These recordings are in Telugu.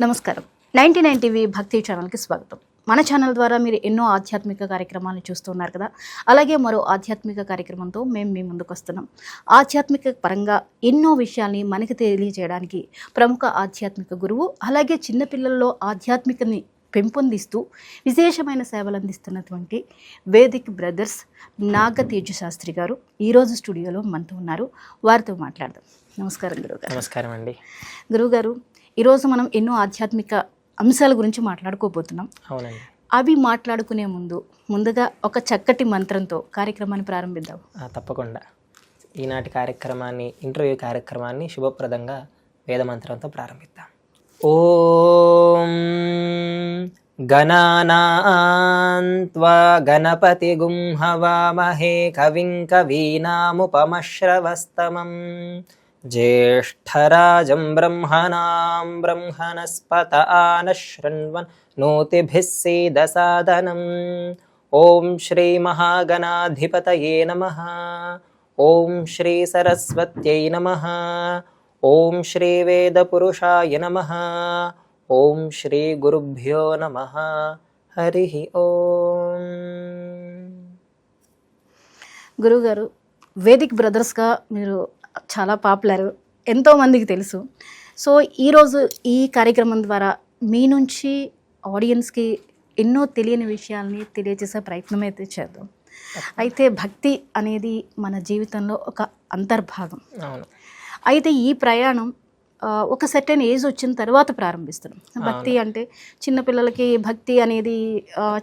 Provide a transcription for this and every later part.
నమస్కారం. 99 టీవీ భక్తి ఛానల్కి స్వాగతం. మన ఛానల్ ద్వారా మీరు ఎన్నో ఆధ్యాత్మిక కార్యక్రమాలను చూస్తున్నారు కదా. అలాగే మరో ఆధ్యాత్మిక కార్యక్రమంతో మేము మీ ముందుకు వస్తున్నాం. ఆధ్యాత్మిక పరంగా ఎన్నో విషయాల్ని మనకి తెలియజేయడానికి ప్రముఖ ఆధ్యాత్మిక గురువు, అలాగే చిన్నపిల్లల్లో ఆధ్యాత్మికని పెంపొందిస్తూ విశేషమైన సేవలు అందిస్తున్నటువంటి వేదిక్ బ్రదర్స్ నాగతేజు శాస్త్రి గారు ఈరోజు స్టూడియోలో మనతో ఉన్నారు. వారితో మాట్లాడదాం. నమస్కారం గురువుగారు. నమస్కారం అండి. గురువుగారు, ఈరోజు మనం ఎన్నో ఆధ్యాత్మిక అంశాల గురించి మాట్లాడుకోబోతున్నాం. అవునండి. అవి మాట్లాడుకునే ముందుగా ఒక చక్కటి మంత్రంతో కార్యక్రమాన్ని ప్రారంభిద్దాం. తప్పకుండా. ఈనాటి కార్యక్రమాన్ని, ఇంటర్వ్యూ కార్యక్రమాన్ని శుభప్రదంగా వేదమంత్రంతో ప్రారంభిద్దాం. ఓం గణానాన్త్వా గణపతిగుం హవామహే కవిం కవీనాముపమశ్రవస్తమం జ్యేష్ఠరాజం బ్రహ్మణాం బ్రహ్మణస్పత ఆనశృణ్వన్ నోతిభిः सीदसादनम् ఓం శ్రీ మహాగణాధిపతయే నమః. ఓం శ్రీ సరస్వత్యై నమః. ఓం శ్రీ వేదపురుషాయ నమః. ఓం శ్రీ గురుభ్యో నమః. హరి ఓం. గురువుగారు, వేదిక్ బ్రదర్స్గా మీరు చాలా పాపులర్, ఎంతోమందికి తెలుసు. సో ఈరోజు ఈ కార్యక్రమం ద్వారా మీ నుంచి ఆడియన్స్కి ఎన్నో తెలియని విషయాల్ని తెలియజేసే ప్రయత్నం అయితే చేద్దాం. అయితే భక్తి అనేది మన జీవితంలో ఒక అంతర్భాగం. అవును. అయితే ఈ ప్రయాణం ఒక సర్టెన్ ఏజ్ వచ్చిన తర్వాత ప్రారంభిస్తున్నాం. భక్తి అంటే చిన్నపిల్లలకి భక్తి అనేది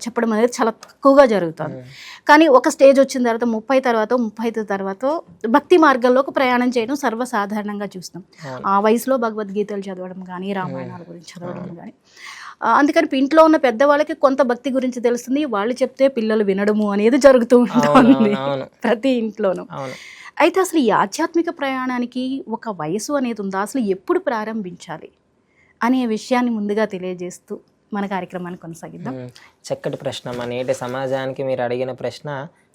చెప్పడం అనేది చాలా తక్కువగా జరుగుతుంది. కానీ ఒక స్టేజ్ వచ్చిన తర్వాత 35 తర్వాత భక్తి మార్గంలో ఒక ప్రయాణం చేయడం సర్వసాధారణంగా చూస్తాం. ఆ వయసులో భగవద్గీతలు చదవడం కానీ, రామాయణాల గురించి చదవడం కానీ. అందుకని ఇంట్లో ఉన్న పెద్దవాళ్ళకి కొంత భక్తి గురించి తెలుస్తుంది, వాళ్ళు చెప్తే పిల్లలు వినడము అనేది జరుగుతూ ఉంటుంది ప్రతి ఇంట్లోనూ. అయితే అసలు ఈ ఆధ్యాత్మిక ప్రయాణానికి ఒక వయసు అనేది ఉందా? అసలు ఎప్పుడు ప్రారంభించాలి అనే విషయాన్ని ముందుగా తెలియజేస్తూ మన కార్యక్రమాన్ని కొనసాగిద్దాం. చక్కటి ప్రశ్న. మన నేటి సమాజానికి మీరు అడిగిన ప్రశ్న.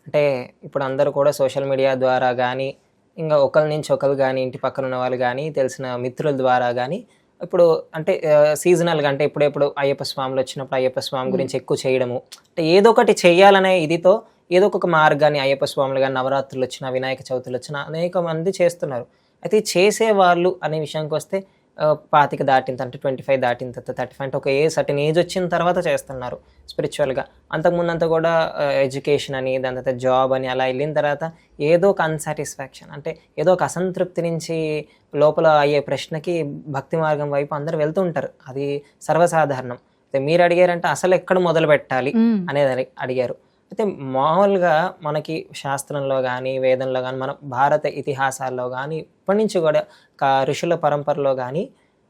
అంటే ఇప్పుడు అందరూ కూడా సోషల్ మీడియా ద్వారా కానీ, ఇంకా ఒకరి నుంచి ఒకరు కానీ, ఇంటి పక్కన ఉన్న వాళ్ళు కానీ, తెలిసిన మిత్రుల ద్వారా కానీ, ఇప్పుడు అంటే సీజనల్గా అంటే ఇప్పుడెప్పుడు అయ్యప్ప స్వాములు వచ్చినప్పుడు అయ్యప్ప స్వామి గురించి ఎక్కువ చేయడము, అంటే ఏదో ఒకటి చెయ్యాలనే ఇదితో ఏదో ఒక మార్గాన్ని అయ్యప్ప స్వాములు కానీ, నవరాత్రులు వచ్చినా, వినాయక చవితులు వచ్చినా అనేక మంది చేస్తున్నారు. అయితే చేసేవాళ్ళు అనే విషయానికి వస్తే 25 దాటిన తర్వాత, 25 దాటిన తర్వాత, 35 అంటే ఒక సర్టెన్ ఏజ్ వచ్చిన తర్వాత చేస్తున్నారు స్పిరిచువల్గా. అంతకుముందంతా కూడా ఎడ్యుకేషన్ అని, దాని తర్వాత జాబ్ అని అలా వెళ్ళిన తర్వాత ఏదో ఒక అన్సాటిస్ఫాక్షన్, అంటే ఏదో ఒక అసంతృప్తి నుంచి లోపల అయ్యే ప్రశ్నకి భక్తి మార్గం వైపు అందరూ వెళ్తూ ఉంటారు. అది సర్వసాధారణం. అయితే మీరు అడిగారంటే అసలు ఎక్కడ మొదలు పెట్టాలి అనేది అడిగారు. అయితే మామూలుగా మనకి శాస్త్రంలో కానీ, వేదంలో కానీ, మన భారత ఇతిహాసాల్లో కానీ, ఇప్పటి నుంచి కూడా ఋషుల పరంపరలో కానీ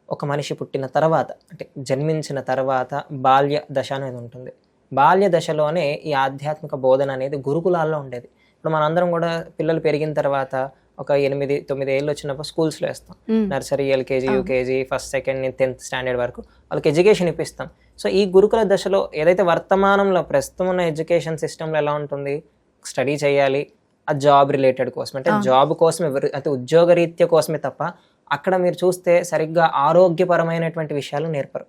ఒక మనిషి పుట్టిన తర్వాత, అంటే జన్మించిన తర్వాత బాల్య దశ అనేది ఉంటుంది. బాల్య దశలోనే ఈ ఆధ్యాత్మిక బోధన అనేది గురుకులాల్లో ఉండేది. ఇప్పుడు మనందరం కూడా పిల్లలు పెరిగిన తర్వాత ఒక 8-9 ఏళ్ళు వచ్చినప్పుడు స్కూల్స్లో వేస్తాం. Nursery, LKG, UKG, first, second, 10th standard వరకు వాళ్ళకి ఎడ్యుకేషన్ ఇప్పిస్తాం. సో ఈ గురుకుల దశలో ఏదైతే వర్తమానంలో ప్రస్తుతం ఉన్న ఎడ్యుకేషన్ సిస్టంలో ఎలా ఉంటుంది, స్టడీ చేయాలి, ఆ జాబ్ రిలేటెడ్ కోసం, అంటే జాబ్ కోసమే, అయితే ఉద్యోగరీత్యా కోసమే తప్ప అక్కడ మీరు చూస్తే సరిగ్గా ఆరోగ్యపరమైనటువంటి విషయాలు నేర్పరు.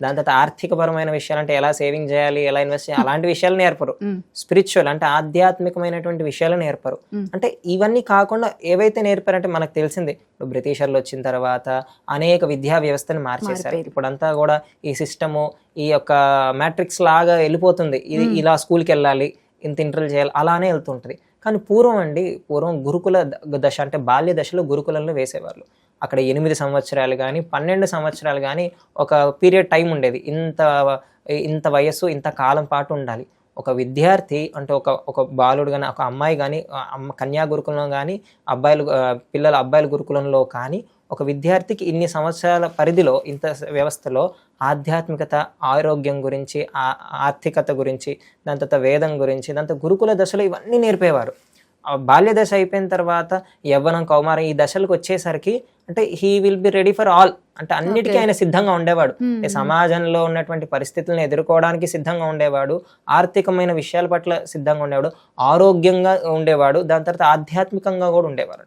దాని తర్వాత ఆర్థికపరమైన విషయాలు, అంటే ఎలా సేవింగ్ చేయాలి, ఎలా ఇన్వెస్ట్ చేయాలి, అలాంటి విషయాలు నేర్పరు. స్పిరిచువల్ అంటే ఆధ్యాత్మికమైనటువంటి విషయాలు నేర్పరు. అంటే ఇవన్నీ కాకుండా ఏవైతే నేర్పారంటే మనకు తెలిసింది, ఇప్పుడు బ్రిటిషర్లు వచ్చిన తర్వాత అనేక విద్యా వ్యవస్థను మార్చేశారు. ఇప్పుడంతా కూడా ఈ సిస్టము ఈ యొక్క మ్యాట్రిక్స్ లాగా వెళ్ళిపోతుంది. ఇది ఇలా స్కూల్కి వెళ్ళాలి, ఇంత ఇంటర్వ్యూ చేయాలి, అలానే వెళ్తుంటుంది. కానీ పూర్వం గురుకుల దశ అంటే బాల్య దశలో గురుకులంలో వేసేవాళ్ళు. అక్కడ 8 సంవత్సరాలు కానీ, 12 సంవత్సరాలు కానీ ఒక పీరియడ్ టైం ఉండేది. ఇంత వయస్సు, ఇంత కాలం పాటు ఉండాలి. ఒక విద్యార్థి అంటే ఒక బాలుడు కానీ, ఒక అమ్మాయి కానీ, కన్యా గురుకులంలో కానీ, అబ్బాయిల గురుకులంలో కానీ ఒక విద్యార్థికి ఇన్ని సంవత్సరాల పరిధిలో, ఇంత వ్యవస్థలో ఆధ్యాత్మికత, ఆరోగ్యం గురించి, ఆర్థికత గురించి, దాని తర్వాత వేదం గురించి, దాంతో గురుకుల దశలో ఇవన్నీ నేర్పేవారు. ఆ బాల్య దశ అయిపోయిన తర్వాత యవ్వనం, కౌమారం ఈ దశలకు వచ్చేసరికి అంటే he will be ready for all, అంటే అన్నిటికీ ఆయన సిద్ధంగా ఉండేవాడు. సమాజంలో ఉన్నటువంటి పరిస్థితులను ఎదుర్కోవడానికి సిద్ధంగా ఉండేవాడు, ఆర్థికమైన విషయాల పట్ల సిద్ధంగా ఉండేవాడు, ఆరోగ్యంగా ఉండేవాడు, దాని తర్వాత ఆధ్యాత్మికంగా కూడా ఉండేవాడు.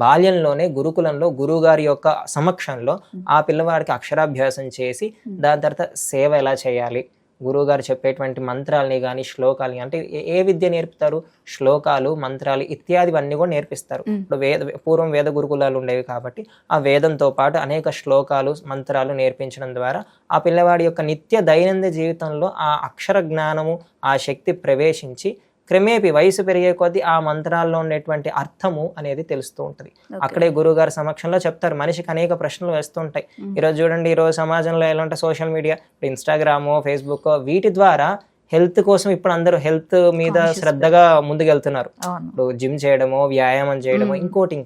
బాల్యంలోనే గురుకులంలో గురువు గారి యొక్క సమక్షంలో ఆ పిల్లవాడికి అక్షరాభ్యాసం చేసి దాని తర్వాత సేవ ఎలా చేయాలి, గురువు గారు చెప్పేటువంటి మంత్రాలని కానీ శ్లోకాలని, అంటే ఏ విద్య నేర్పుతారు, శ్లోకాలు, మంత్రాలు ఇత్యాదివన్నీ కూడా నేర్పిస్తారు. ఇప్పుడు పూర్వం వేద గురుకులాలు ఉండేవి కాబట్టి ఆ వేదంతో పాటు అనేక శ్లోకాలు, మంత్రాలు నేర్పించడం ద్వారా ఆ పిల్లవాడి యొక్క నిత్య దైనందిన జీవితంలో ఆ అక్షర జ్ఞానము, ఆ శక్తి ప్రవేశించి క్రమేపీ వయసు పెరిగే కొద్దీ ఆ మంత్రాల్లో ఉండేటువంటి అర్థము అనేది తెలుస్తూ ఉంటుంది. అక్కడే గురువు గారి సమక్షంలో చెప్తారు. మనిషికి అనేక ప్రశ్నలు వేస్తూ ఉంటాయి. ఈరోజు చూడండి, ఈరోజు సమాజంలో ఎలా ఉంటే సోషల్ మీడియా, ఇన్స్టాగ్రామ్, ఫేస్బుక్, వీటి ద్వారా హెల్త్ కోసం ఇప్పుడు అందరూ హెల్త్ మీద శ్రద్ధగా ముందుకెళ్తున్నారు. ఇప్పుడు జిమ్ చేయడమో, వ్యాయామం చేయడమో, ఇంకోటి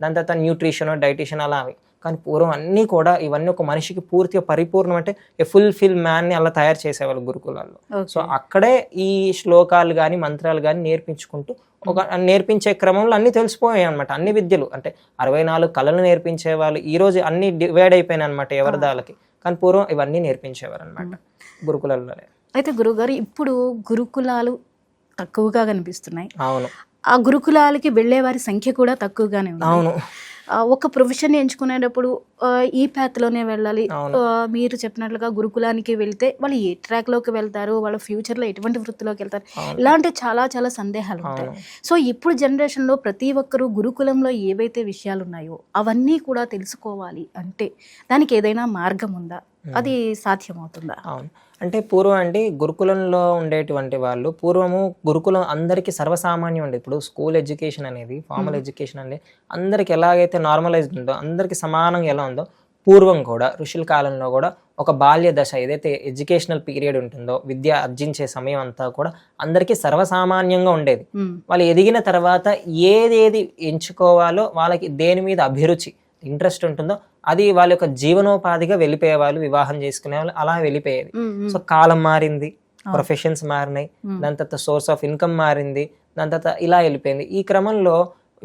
దాని తర్వాత న్యూట్రిషన్, డైటిషన్ అలా. కానీ పూర్వం అన్నీ కూడా ఇవన్నీ ఒక మనిషికి పూర్తిగా పరిపూర్ణం, అంటే ఫుల్ఫిల్ మ్యాన్ని అలా తయారు చేసేవాళ్ళు గురుకులాల్లో. సో అక్కడే ఈ శ్లోకాలు కానీ మంత్రాలు కానీ నేర్పించుకుంటూ నేర్పించే క్రమంలో అన్ని తెలిసిపోయాయి అనమాట. అన్ని విద్యలు అంటే 64 కళలు నేర్పించే వాళ్ళు ఈ రోజు అన్ని డివైడ్ అయిపోయినాయి అనమాట ఎవరిదాలకి. కానీ పూర్వం ఇవన్నీ నేర్పించేవారు అనమాట గురుకులాల్లోనే. అయితే గురుగారు ఇప్పుడు గురుకులాలు తక్కువగా కనిపిస్తున్నాయి. అవును. ఆ గురుకులాలకి వెళ్ళే వారి సంఖ్య కూడా తక్కువగానే ఉంది. అవును. ఒక ప్రొఫెషన్ ఎంచుకునేటప్పుడు ఈ ప్యాత్లోనే వెళ్ళాలి. మీరు చెప్పినట్లుగా గురుకులానికి వెళ్తే వాళ్ళు ఏ ట్రాక్లోకి వెళ్తారు, వాళ్ళ ఫ్యూచర్లో ఎటువంటి వృత్తిలోకి వెళ్తారు, ఇలాంటి చాలా చాలా సందేహాలు ఉంటాయి. సో ఇప్పుడు జనరేషన్లో ప్రతి ఒక్కరూ గురుకులంలో ఏవైతే విషయాలు ఉన్నాయో అవన్నీ కూడా తెలుసుకోవాలి అంటే దానికి ఏదైనా మార్గం ఉందా, అది సాధ్యమవుతుందా? అవును. అంటే పూర్వం అండి గురుకులంలో ఉండేటువంటి వాళ్ళు, పూర్వము గురుకులం అందరికీ సర్వసామాన్యం ఉండేది. ఇప్పుడు స్కూల్ ఎడ్యుకేషన్ అనేది, ఫార్మల్ ఎడ్యుకేషన్ అనేది అందరికి ఎలాగైతే నార్మలైజ్డ్ ఉందో, అందరికి సమానంగా ఎలా ఉందో, పూర్వం కూడా ఋషుల కాలంలో కూడా ఒక బాల్య దశ ఏదైతే ఎడ్యుకేషనల్ పీరియడ్ ఉంటుందో, విద్య అర్జించే సమయం అంతా కూడా అందరికీ సర్వసామాన్యంగా ఉండేది. వాళ్ళు ఎదిగిన తర్వాత ఏదేది ఎంచుకోవాలో, వాళ్ళకి దేని మీద అభిరుచి, ఇంట్రెస్ట్ ఉంటుందో అది వాళ్ళ యొక్క జీవనోపాధిగా వెళ్ళిపోయే వాళ్ళు, వివాహం చేసుకునే వాళ్ళు అలా వెళ్ళిపోయేది. సో కాలం మారింది, ప్రొఫెషన్స్ మారినాయి, దాని తర్వాత సోర్స్ ఆఫ్ ఇన్కమ్ మారింది, దాని తర్వాత ఇలా వెళ్ళిపోయింది. ఈ క్రమంలో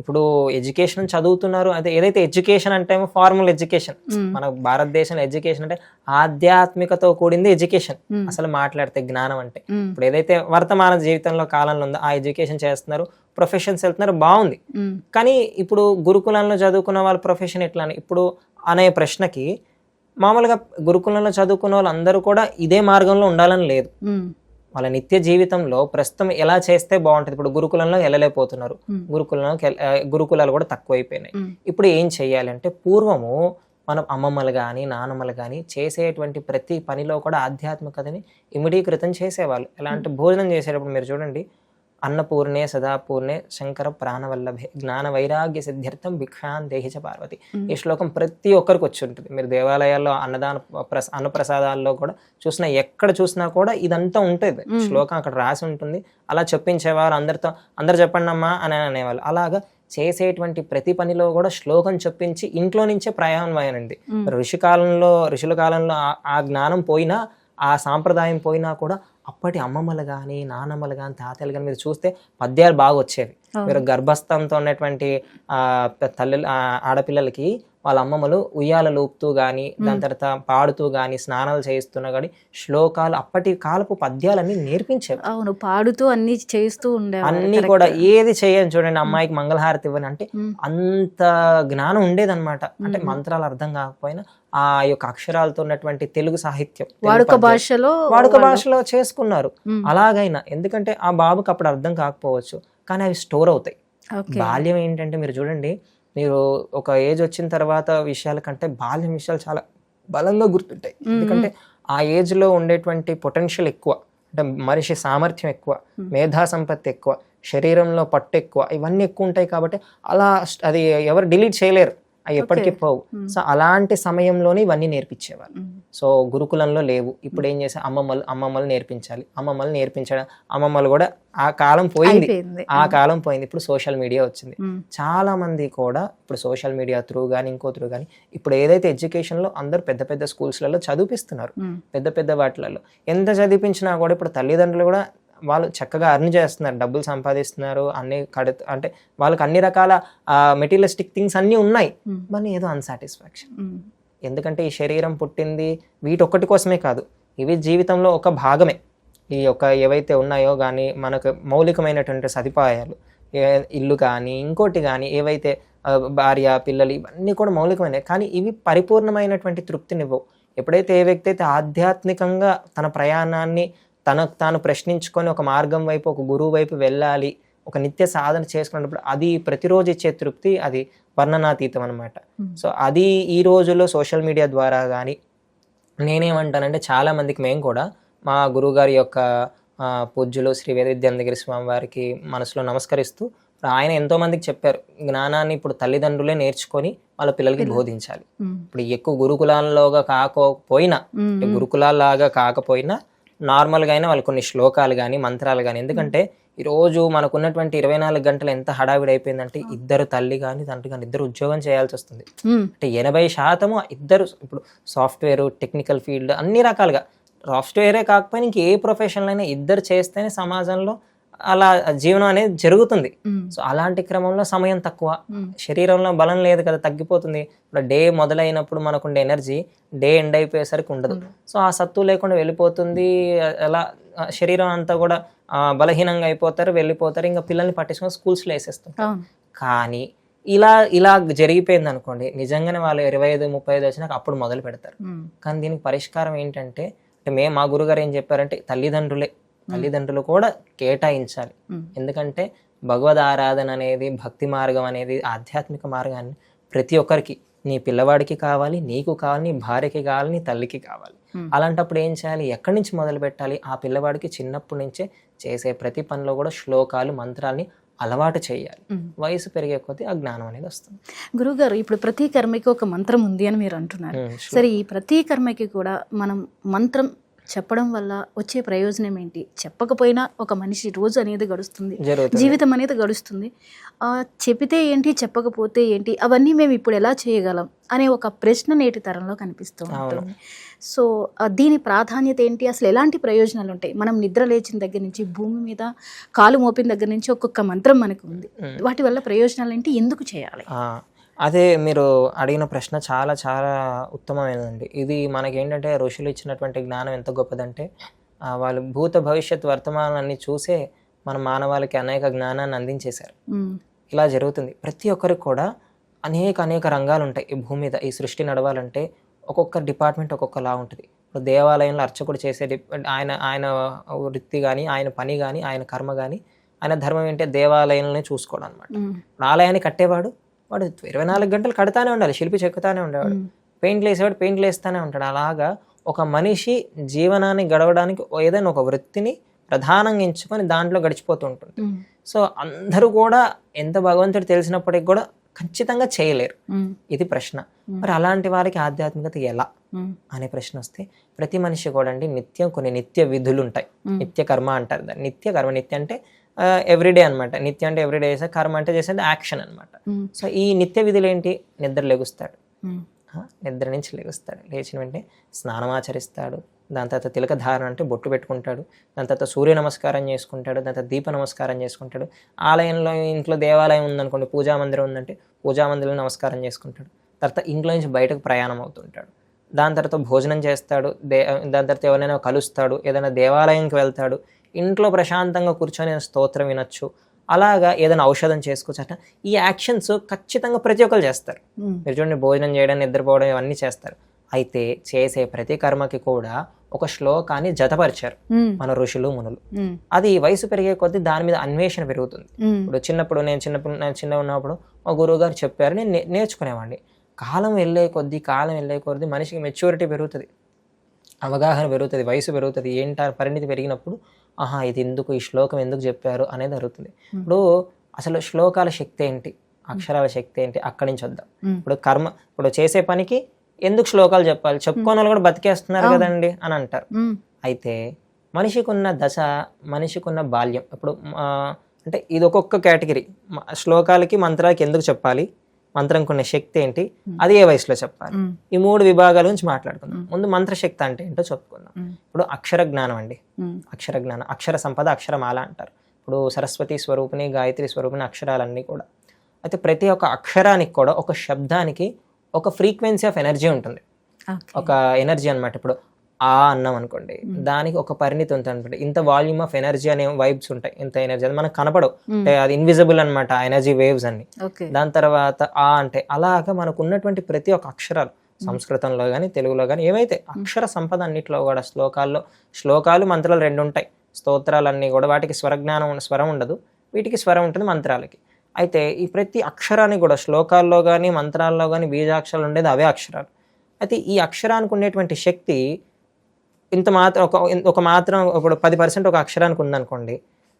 ఇప్పుడు ఎడ్యుకేషన్ చదువుతున్నారు. అదే ఏదైతే ఎడ్యుకేషన్ అంటే ఫార్మల్ ఎడ్యుకేషన్, మన భారతదేశంలో ఎడ్యుకేషన్ అంటే ఆధ్యాత్మికతో కూడింది ఎడ్యుకేషన్. అసలు మాట్లాడితే జ్ఞానం అంటే ఇప్పుడు ఏదైతే వర్తమాన జీవితంలో కాలంలో ఉందో ఆ ఎడ్యుకేషన్ చేస్తున్నారు, ప్రొఫెషన్స్ వెళ్తున్నారు, బాగుంది. కానీ ఇప్పుడు గురుకులంలో చదువుకున్న వాళ్ళ ప్రొఫెషన్ ఎట్లా అని ఇప్పుడు అనే ప్రశ్నకి మామూలుగా గురుకులంలో చదువుకున్న వాళ్ళు అందరూ కూడా ఇదే మార్గంలో ఉండాలని లేదు. వాళ్ళ నిత్య జీవితంలో ప్రస్తుతం ఎలా చేస్తే బాగుంటుంది. ఇప్పుడు గురుకులంలో వెళ్ళలేకపోతున్నారు, గురుకులాలు కూడా తక్కువైపోయినాయి. ఇప్పుడు ఏం చెయ్యాలి అంటే, పూర్వము మనం అమ్మమ్మలు కానీ నానమ్మలు కానీ చేసేటువంటి ప్రతి పనిలో కూడా ఆధ్యాత్మికతని ఇమిడీకృతం చేసేవాళ్ళు. ఎలా అంటే భోజనం చేసేటప్పుడు మీరు చూడండి, అన్నపూర్ణే సదాపూర్ణే శంకర ప్రాణవల్లభే జ్ఞాన వైరాగ్య సిద్ధ్యర్థం భిక్షాన్ దేహిచ పార్వతి. ఈ శ్లోకం ప్రతి ఒక్కరికి వచ్చి ఉంటుంది. మీరు దేవాలయాల్లో అన్నప్రసాదాల్లో కూడా చూసినా, ఎక్కడ చూసినా కూడా ఇదంతా ఉంటుంది. శ్లోకం అక్కడ రాసి ఉంటుంది. అలా చెప్పించేవారు, అందరు చెప్పండి అమ్మా అని అనేవాళ్ళు. అలాగా చేసేటువంటి ప్రతి పనిలో కూడా శ్లోకం చెప్పించి ఇంట్లో నుంచే ప్రయాణమైనండి. ఋషుల కాలంలో ఆ జ్ఞానం పోయినా, ఆ సాంప్రదాయం పోయినా కూడా అప్పటి అమ్మమ్మలు కానీ నానమ్మలు కానీ తాతయ్యలు కానీ మీరు చూస్తే పద్యాలు బాగా వచ్చేవి. మీరు గర్భస్థంతో ఉన్నటువంటి ఆడపిల్లలకి వాళ్ళ అమ్మమ్మలు ఉయ్యాల లూపుతూ కానీ, దాని తర్వాత పాడుతూ కానీ, స్నానాలు చేయిస్తున్నా కానీ శ్లోకాలు, అప్పటి కాలపు పద్యాలన్నీ నేర్పించేవి. అవును, పాడుతూ అన్ని చేస్తూ ఉండే అన్ని కూడా. ఏది చేయని చూడండి, అమ్మాయికి మంగళహారతి ఇవ్వని అంటే అంత జ్ఞానం ఉండేదన్నమాట. అంటే మంత్రాలు అర్థం కాకపోయినా ఆ యొక్క అక్షరాలతో ఉన్నటువంటి తెలుగు సాహిత్యం వాడుక భాషలో చేసుకున్నారు. అలాగైనా, ఎందుకంటే ఆ బాబుకి అప్పుడు అర్థం కాకపోవచ్చు, కానీ అవి స్టోర్ అవుతాయి. బాల్యం ఏంటంటే మీరు చూడండి, మీరు ఒక ఏజ్ వచ్చిన తర్వాత విషయాల కంటే బాల్యం విషయాలు చాలా బలంగా గుర్తుంటాయి. ఎందుకంటే ఆ ఏజ్ లో ఉండేటువంటి పొటెన్షియల్ ఎక్కువ, అంటే మనిషి సామర్థ్యం ఎక్కువ, మేధా సంపత్తి ఎక్కువ, శరీరంలో పట్టు ఎక్కువ, ఇవన్నీ ఎక్కువ ఉంటాయి. కాబట్టి అలా అది ఎవరు డిలీట్ చేయలేరు, అవి ఎప్పటికీ పోవు. సో అలాంటి సమయంలోనే ఇవన్నీ నేర్పించేవాళ్ళు. సో గురుకులంలో లేవు. ఇప్పుడు ఏం చేసే, అమ్మమ్మలు నేర్పించాలి, అమ్మమ్మలు కూడా ఆ కాలం పోయింది. ఇప్పుడు సోషల్ మీడియా వచ్చింది. చాలా మంది కూడా ఇప్పుడు సోషల్ మీడియా త్రూ కానీ ఇంకో త్రూ కానీ ఇప్పుడు ఏదైతే ఎడ్యుకేషన్ లో అందరూ పెద్ద పెద్ద స్కూల్స్లలో చదివిపిస్తున్నారు, పెద్ద పెద్ద వాటిలలో ఎంత చదివించినా కూడా ఇప్పుడు తల్లిదండ్రులు కూడా వాళ్ళు చక్కగా అర్న్ చేస్తున్నారు, డబ్బులు సంపాదిస్తున్నారు, అన్ని అంటే వాళ్ళకి అన్ని రకాల మెటీరియలిస్టిక్ థింగ్స్ అన్నీ ఉన్నాయి, మరి ఏదో అన్సాటిస్ఫాక్షన్. ఎందుకంటే ఈ శరీరం పుట్టింది వీటొక్కటి కోసమే కాదు, ఇవి జీవితంలో ఒక భాగమే. ఈ యొక్క ఏవైతే ఉన్నాయో కానీ మనకు మౌలికమైనటువంటి సదుపాయాలు, ఇల్లు కానీ ఇంకోటి కానీ ఏవైతే భార్య పిల్లలు ఇవన్నీ కూడా మౌలికమైనవి, కానీ ఇవి పరిపూర్ణమైనటువంటి తృప్తినివ్వవు. ఎప్పుడైతే ఏ వ్యక్తి అయితే ఆధ్యాత్మికంగా తన ప్రయాణాన్ని తనకు తాను ప్రశ్నించుకొని ఒక మార్గం వైపు, ఒక గురువు వైపు వెళ్ళాలి, ఒక నిత్య సాధన చేసుకున్నప్పుడు అది ప్రతిరోజు ఇచ్చే తృప్తి అది వర్ణనాతీతం అనమాట. సో అది ఈ రోజుల్లో సోషల్ మీడియా ద్వారా కానీ, నేనేమంటానంటే చాలా మందికి మేము కూడా మా గురువుగారి యొక్క పూజ్యులు శ్రీ వేద విద్యానందగిరి స్వామి వారికి మనసులో నమస్కరిస్తూ, ఆయన ఎంతో మందికి చెప్పారు, జ్ఞానాన్ని ఇప్పుడు తల్లిదండ్రులే నేర్చుకొని వాళ్ళ పిల్లలకి బోధించాలి. ఇప్పుడు ఎక్కువ గురుకులాల్లోగా కాకపోయినా, గురుకులాల్లాగా కాకపోయినా నార్మల్గా అయినా వాళ్ళు కొన్ని శ్లోకాలు కానీ మంత్రాలు కానీ, ఎందుకంటే ఈరోజు మనకున్నటువంటి 24 గంటలు ఎంత హడావిడి అయిపోయిందంటే ఇద్దరు తల్లి కానీ తండ్రి కానీ ఇద్దరు ఉద్యోగం చేయాల్సి వస్తుంది. అంటే 80% ఇద్దరు, ఇప్పుడు సాఫ్ట్వేర్ టెక్నికల్ ఫీల్డ్ అన్ని రకాలుగా, సాఫ్ట్వేరే కాకపోయినా ఇంక ఏ ప్రొఫెషన్లో అయినా ఇద్దరు చేస్తేనే సమాజంలో అలా జీవనం అనేది జరుగుతుంది. సో అలాంటి క్రమంలో సమయం తక్కువ, శరీరంలో బలం లేదు కదా, తగ్గిపోతుంది. ఇప్పుడు డే మొదలైనప్పుడు మనకుండే ఎనర్జీ డే ఎండ్ అయిపోయేసరికి ఉండదు. సో ఆ సత్తు లేకుండా వెళ్ళిపోతుంది, అలా శరీరం అంతా కూడా బలహీనంగా అయిపోతారు, వెళ్ళిపోతారు. ఇంకా పిల్లల్ని పట్టించుకొని స్కూల్స్లో వేసేస్తాం. కానీ ఇలా జరిగిపోయింది అనుకోండి, నిజంగానే వాళ్ళు 25-35 వచ్చినాక అప్పుడు మొదలు పెడతారు. కానీ దీనికి పరిష్కారం ఏంటంటే, మా గురుగారు ఏం చెప్పారంటే తల్లిదండ్రులు కూడా కేటాయించాలి. ఎందుకంటే భగవద్ ఆరాధన అనేది, భక్తి మార్గం అనేది, ఆధ్యాత్మిక మార్గాన్ని ప్రతి ఒక్కరికి, నీ పిల్లవాడికి కావాలి, నీకు కావాలి, నీ భార్యకి కావాలి, నీ తల్లికి కావాలి. అలాంటప్పుడు ఏం చేయాలి, ఎక్కడి నుంచి మొదలు పెట్టాలి? ఆ పిల్లవాడికి చిన్నప్పటి నుంచే చేసే ప్రతి పనిలో కూడా శ్లోకాలు మంత్రాల్ని అలవాటు చేయాలి. వయసు పెరిగే కొద్దీ ఆ జ్ఞానం అనేది వస్తుంది. గురువుగారు, ఇప్పుడు ప్రతి కర్మకి ఒక మంత్రం ఉంది అని మీరు అంటున్నారు. సరే, ఈ ప్రతి కర్మకి కూడా మనం మంత్రం చెప్పడం వల్ల వచ్చే ప్రయోజనం ఏంటి? చెప్పకపోయినా ఒక మనిషి రోజు అనేది గడుస్తుంది, జీవితం అనేది గడుస్తుంది. చెబితే ఏంటి, చెప్పకపోతే ఏంటి, అవన్నీ మేము ఇప్పుడు ఎలా చేయగలం అనే ఒక ప్రశ్న నేటి తరంలో కనిపిస్తూ ఉంటుంది. సో దీని ప్రాధాన్యత ఏంటి, అసలు ఎలాంటి ప్రయోజనాలు ఉంటాయి? మనం నిద్ర లేచిన దగ్గర నుంచి భూమి మీద కాలు మోపిన దగ్గర నుంచి ఒక్కొక్క మంత్రం మనకు ఉంది. వాటి వల్ల ప్రయోజనాలు ఏంటి, ఎందుకు చేయాలి? అదే మీరు అడిగిన ప్రశ్న చాలా చాలా ఉత్తమమైనదండి. ఇది మనకేంటంటే ఋషులు ఇచ్చినటువంటి జ్ఞానం ఎంత గొప్పదంటే, వాళ్ళు భూత భవిష్యత్ వర్తమానాన్ని చూసే మన మానవాళికి అనేక జ్ఞానాన్ని అందించేశారు. ఇలా జరుగుతుంది. ప్రతి ఒక్కరికి కూడా అనేక రంగాలు ఉంటాయి ఈ భూమి మీద. ఈ సృష్టి నడవాలంటే ఒక్కొక్క డిపార్ట్మెంట్ ఒక్కొక్కలా ఉంటుంది. ఇప్పుడు దేవాలయంలో అర్చకుడు చేసే ఆయన వృత్తి కానీ, ఆయన పని కానీ, ఆయన కర్మ కానీ, ఆయన ధర్మం ఏంటంటే దేవాలయంలోనే చూసుకోవడం అనమాట. ఆలయాన్ని కట్టేవాడు వాడు 24 గంటలు కడతానే ఉండాలి, శిల్పి చెక్కుతానే ఉండేవాడు, పెయింట్లు వేసేవాడు పెయింట్లు వేస్తానే ఉంటాడు. అలాగా ఒక మనిషి జీవనాన్ని గడవడానికి ఏదైనా ఒక వృత్తిని ప్రధానంగా ఎంచుకొని దాంట్లో గడిచిపోతూ ఉంటుంది. సో అందరూ కూడా ఎంత భగవంతుడు తెలిసినప్పటికీ కూడా ఖచ్చితంగా చేయలేరు. ఇది ప్రశ్న. మరి అలాంటి వారికి ఆధ్యాత్మికత ఎలా అనే ప్రశ్న వస్తే, ప్రతి మనిషి కూడా అండి నిత్యం కొన్ని నిత్య విధులు ఉంటాయి. నిత్య కర్మ అంటారు దాన్ని. నిత్య కర్మ, నిత్య అంటే ఎవ్రీడే అనమాట. నిత్య అంటే ఎవ్రీడే చేసే, కర్మ అంటే చేసేది యాక్షన్ అనమాట. సో ఈ నిత్య విధులు ఏంటి? నిద్ర లెగుస్తాడు, నిద్ర నుంచి లెగుస్తాడు, లేచిన వెంటనే స్నానం ఆచరిస్తాడు, దాని తర్వాత తిలక ధారణ అంటే బొట్టు పెట్టుకుంటాడు, దాని తర్వాత సూర్య నమస్కారం చేసుకుంటాడు, దాని తర్వాత దీప నమస్కారం చేసుకుంటాడు. ఆలయంలో ఇంట్లో దేవాలయం ఉందనుకోండి, పూజా మందిరం ఉందంటే పూజా మందిరంలో నమస్కారం చేసుకుంటాడు. తర్వాత ఇంట్లో నుంచి బయటకు ప్రయాణం అవుతుంటాడు. దాని తర్వాత భోజనం చేస్తాడు, దాని తర్వాత ఎవరైనా కలుస్తాడు, ఏదైనా దేవాలయంకి వెళ్తాడు, ఇంట్లో ప్రశాంతంగా కూర్చొని స్తోత్రం వినొచ్చు, అలాగా ఏదైనా ఔషధం చేసుకోవచ్చు. అట్లా ఈ యాక్షన్స్ ఖచ్చితంగా ప్రతి ఒక్కరు చేస్తారు. మీరు చూడండి, భోజనం చేయడం, నిద్రపోవడం ఇవన్నీ చేస్తారు. అయితే చేసే ప్రతి కర్మకి కూడా ఒక శ్లోకాన్ని జతపరిచారు మన ఋషులు మునులు. అది వయసు పెరిగే కొద్దీ దాని మీద అన్వేషణ పెరుగుతుంది. ఇప్పుడు నేను చిన్న ఉన్నప్పుడు మా గురువు గారు చెప్పారు, నేను నేర్చుకునేవాడిని. కాలం వెళ్ళే కొద్దీ మనిషికి మెచ్యూరిటీ పెరుగుతుంది, అవగాహన పెరుగుతుంది, వయసు పెరుగుతుంది, పరిణితి పెరిగినప్పుడు ఇది ఎందుకు, ఈ శ్లోకం ఎందుకు చెప్పారు అనేది జరుగుతుంది. ఇప్పుడు అసలు శ్లోకాల శక్తి ఏంటి, అక్షరాల శక్తి ఏంటి, అక్కడి నుంచి వద్దాం. ఇప్పుడు చేసే పనికి ఎందుకు శ్లోకాలు చెప్పాలి, చెప్పుకోని వాళ్ళు కూడా బతికేస్తున్నారు కదండి అని అంటారు. అయితే మనిషికున్న దశ, మనిషికున్న బాల్యం, ఇప్పుడు అంటే ఇది ఒక్కొక్క కేటగిరీ. శ్లోకాలకి మంత్రాలకి ఎందుకు చెప్పాలి, మంత్రంకున్న శక్తి ఏంటి, అది ఏ వయసులో చెప్పాలి, ఈ 3 విభాగాల గురించి మాట్లాడుకుందాం. ముందు మంత్రశక్తి అంటే ఏంటో చెప్పుకుందాం. ఇప్పుడు అక్షర జ్ఞానం అండి, అక్షర జ్ఞానం, అక్షర సంపద, అక్షరమాల అంటారు. ఇప్పుడు సరస్వతి స్వరూపిణి, గాయత్రి స్వరూపిణి అక్షరాలన్నీ కూడా. అయితే ప్రతి ఒక్క అక్షరానికి కూడా ఒక శబ్దానికి ఒక ఫ్రీక్వెన్సీ ఆఫ్ ఎనర్జీ ఉంటుంది, ఒక ఎనర్జీ అనమాట. ఇప్పుడు ఆ అన్నం అనుకోండి, దానికి ఒక పరిణితి ఉంటుంది అనమాట. ఇంత వాల్యూమ్ ఆఫ్ ఎనర్జీ అనే వైబ్స్ ఉంటాయి, ఇంత ఎనర్జీ, అది మనకు కనపడవు, అంటే అది ఇన్విజిబుల్ అనమాట ఆ ఎనర్జీ వేవ్స్ అన్ని. దాని తర్వాత ఆ అంటే అలాగా మనకు ఉన్నటువంటి ప్రతి ఒక్క అక్షరాలు, సంస్కృతంలో కానీ తెలుగులో కానీ ఏవైతే అక్షర సంపద అన్నిట్లో కూడా శ్లోకాలు మంత్రాలు 2 ఉంటాయి. స్తోత్రాలన్నీ కూడా వాటికి స్వరం ఉండదు, వీటికి స్వరం ఉంటుంది మంత్రాలకి. అయితే ఈ ప్రతి అక్షరాన్ని కూడా శ్లోకాల్లో కానీ మంత్రాల్లో కానీ బీజాక్షరాలు ఉండేది అవే అక్షరాలు. అయితే ఈ అక్షరానికి ఉండేటువంటి శక్తి ఇంత మాత్రం ఒక మాత్రం ఇప్పుడు 10% ఒక అక్షరానికి ఉందనుకోండి,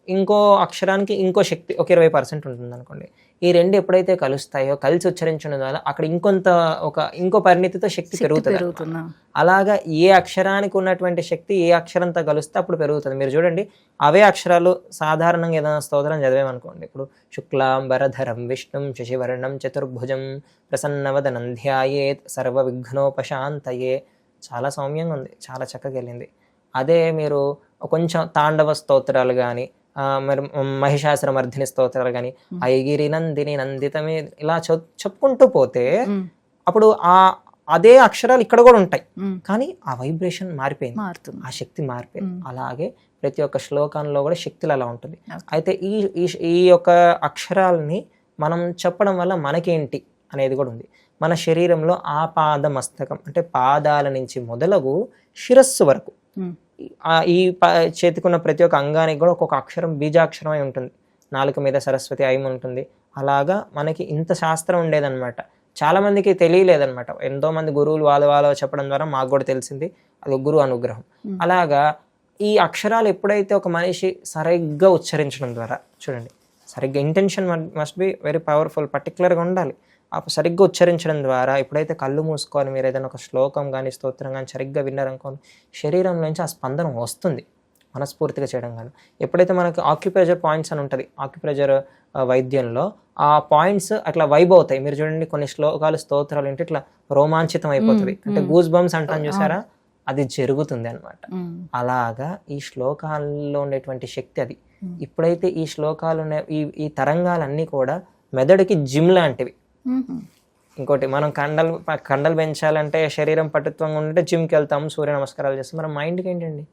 ఇంకో అక్షరానికి ఇంకో శక్తి ఒక 20% ఉంటుంది అనుకోండి. ఈ 2 ఎప్పుడైతే కలుస్తాయో, కలిసి ఉచ్చరించడం వల్ల అక్కడ ఇంకో పరిణితితో శక్తి పెరుగుతుంది. అలాగా ఏ అక్షరానికి ఉన్నటువంటి శక్తి ఏ అక్షరంతో కలిస్తే అప్పుడు పెరుగుతుంది. మీరు చూడండి, అవే అక్షరాలు సాధారణంగా ఏదైనా స్తోత్రం చదివేమనుకోండి, ఇప్పుడు శుక్లాంబరధరం విష్ణుం శశివర్ణం చతుర్భుజం ప్రసన్నవదనం ధ్యాయేత్ సర్వ విఘ్నోపశాంతయే, చాలా సౌమ్యంగా ఉంది, చాలా చక్కగా వెళ్ళింది. అదే మీరు కొంచెం తాండవ స్తోత్రాలు కానీ, మరి మహిషాసురమర్ధిని స్తోత్రాలు కానీ, ఐగిరి నందిని నందితమే ఇలా చెప్పుకుంటూ పోతే అప్పుడు అదే అక్షరాలు ఇక్కడ కూడా ఉంటాయి, కానీ ఆ వైబ్రేషన్ మారిపోయింది, ఆ శక్తి మారిపోయింది. అలాగే ప్రతి ఒక్క శ్లోకంలో కూడా శక్తులు అలా ఉంటుంది. అయితే ఈ యొక్క అక్షరాలని మనం చెప్పడం వల్ల మనకేంటి అనేది కూడా ఉంది. మన శరీరంలో ఆపాద మస్తకం అంటే పాదాల నుంచి మొదలగు శిరస్సు వరకు ఈ చేతికున్న ప్రతి ఒక్క అంగానికి కూడా ఒక్కొక్క అక్షరం బీజాక్షరం అయి ఉంటుంది. నాలుక మీద సరస్వతి ఐం ఉంటుంది. అలాగా మనకి ఇంత శాస్త్రం ఉండేదన్నమాట. చాలా మందికి తెలియలేదన్నమాట. ఎంతో మంది గురువులు వాళ్ళ చెప్పడం ద్వారా మాకు కూడా తెలిసింది, అది గురువు అనుగ్రహం. అలాగా ఈ అక్షరాలు ఎప్పుడైతే ఒక మనిషి సరిగ్గా ఉచ్చరించడం ద్వారా, చూడండి, సరిగ్గా intention must be very powerful, పర్టికులర్గా ఉండాలి. సరిగ్గా ఉచ్చరించడం ద్వారా ఎప్పుడైతే కళ్ళు మూసుకొని మీరు ఏదైనా ఒక శ్లోకం కానీ స్తోత్రం కానీ సరిగ్గా విన్నారనుకోని శరీరంలోంచి ఆ స్పందన వస్తుంది, మనస్ఫూర్తిగా చేయడం కానీ. ఎప్పుడైతే మనకు ఆక్యుప్రెషర్ పాయింట్స్ అని ఉంటుంది, ఆక్యుప్రెషర్ వైద్యంలో ఆ పాయింట్స్ అట్లా వైబ్ అవుతాయి. మీరు చూడండి, కొన్ని శ్లోకాలు స్తోత్రాలు అంటే ఇట్లా రోమాంచితం అయిపోతుంది, అంటే గూస్ బంప్స్ అంటాం చూసారా, అది జరుగుతుంది అనమాట. అలాగా ఈ శ్లోకాల్లో ఉండేటువంటి శక్తి అది. ఇప్పుడైతే ఈ శ్లోకాలు ఈ తరంగాలన్నీ కూడా మెదడుకి జిమ్ లాంటివి. ఇంకోటి, మనం కండలు పెంచాలంటే, శరీరం పటుత్వంగా ఉంటే జిమ్కి వెళ్తాము, సూర్య నమస్కారాలు చేస్తాం. మన మైండ్కి ఏంటండి,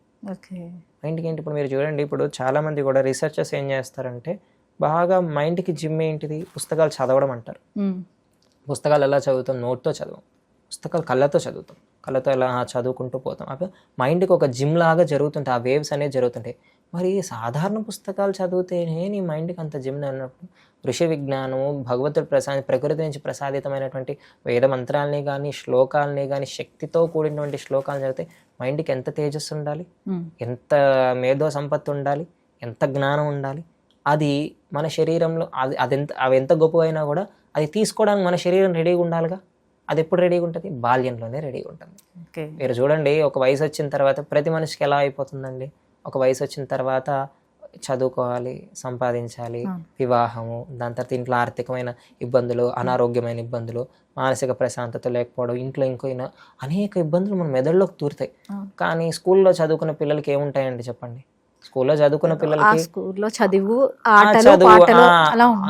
మైండ్కి ఏంటి? ఇప్పుడు మీరు చూడండి, ఇప్పుడు చాలా మంది కూడా రీసెర్చర్స్ ఏం చేస్తారంటే, బాగా మైండ్కి జిమ్ ఏంటిది, పుస్తకాలు చదవడం అంటారు. పుస్తకాలు ఎలా చదువుతాం? నోట్తో చదవం, పుస్తకాలు కళ్ళతో చదువుతాం, కళ్ళతో ఎలా చదువుకుంటూ పోతాం. అప్పుడు మైండ్కి ఒక జిమ్ లాగా జరుగుతుంటాయి, ఆ వేవ్స్ అనేవి జరుగుతుంటాయి. మరి సాధారణ పుస్తకాలు చదివితేనే నీ మైండ్కి అంత జిమ్ అన్నప్పుడు ఋషి విజ్ఞానము, భగవంతుడు ప్రకృతి నుంచి ప్రసాదితమైనటువంటి వేద మంత్రాలని కానీ శ్లోకాలని కానీ శక్తితో కూడినటువంటి శ్లోకాలు చదివితే మైండ్కి ఎంత తేజస్సు ఉండాలి, ఎంత మేధో సంపత్తి ఉండాలి, ఎంత జ్ఞానం ఉండాలి. అది మన శరీరంలో అవి ఎంత గొప్పవైనా కూడా అది తీసుకోవడానికి మన శరీరం రెడీగా ఉండాలిగా. అది ఎప్పుడు రెడీగా ఉంటుంది? బాల్యంలోనే రెడీగా ఉంటుంది. మీరు చూడండి, ఒక వయసు వచ్చిన తర్వాత ప్రతి మనిషికి ఎలా అయిపోతుందండి, ఒక వయసు వచ్చిన తర్వాత చదువుకోవాలి, సంపాదించాలి, వివాహము, దాని తర్వాత ఇంట్లో ఆర్థికమైన ఇబ్బందులు, అనారోగ్యమైన ఇబ్బందులు, మానసిక ప్రశాంతత లేకపోవడం, ఇంట్లో అనేక ఇబ్బందులు మన మెదడులోకి తూరుతాయి. కానీ స్కూల్లో చదువుకున్న పిల్లలకి ఏముంటాయండి చెప్పండి? స్కూల్లో చదువుకున్న పిల్లలకి చదువు,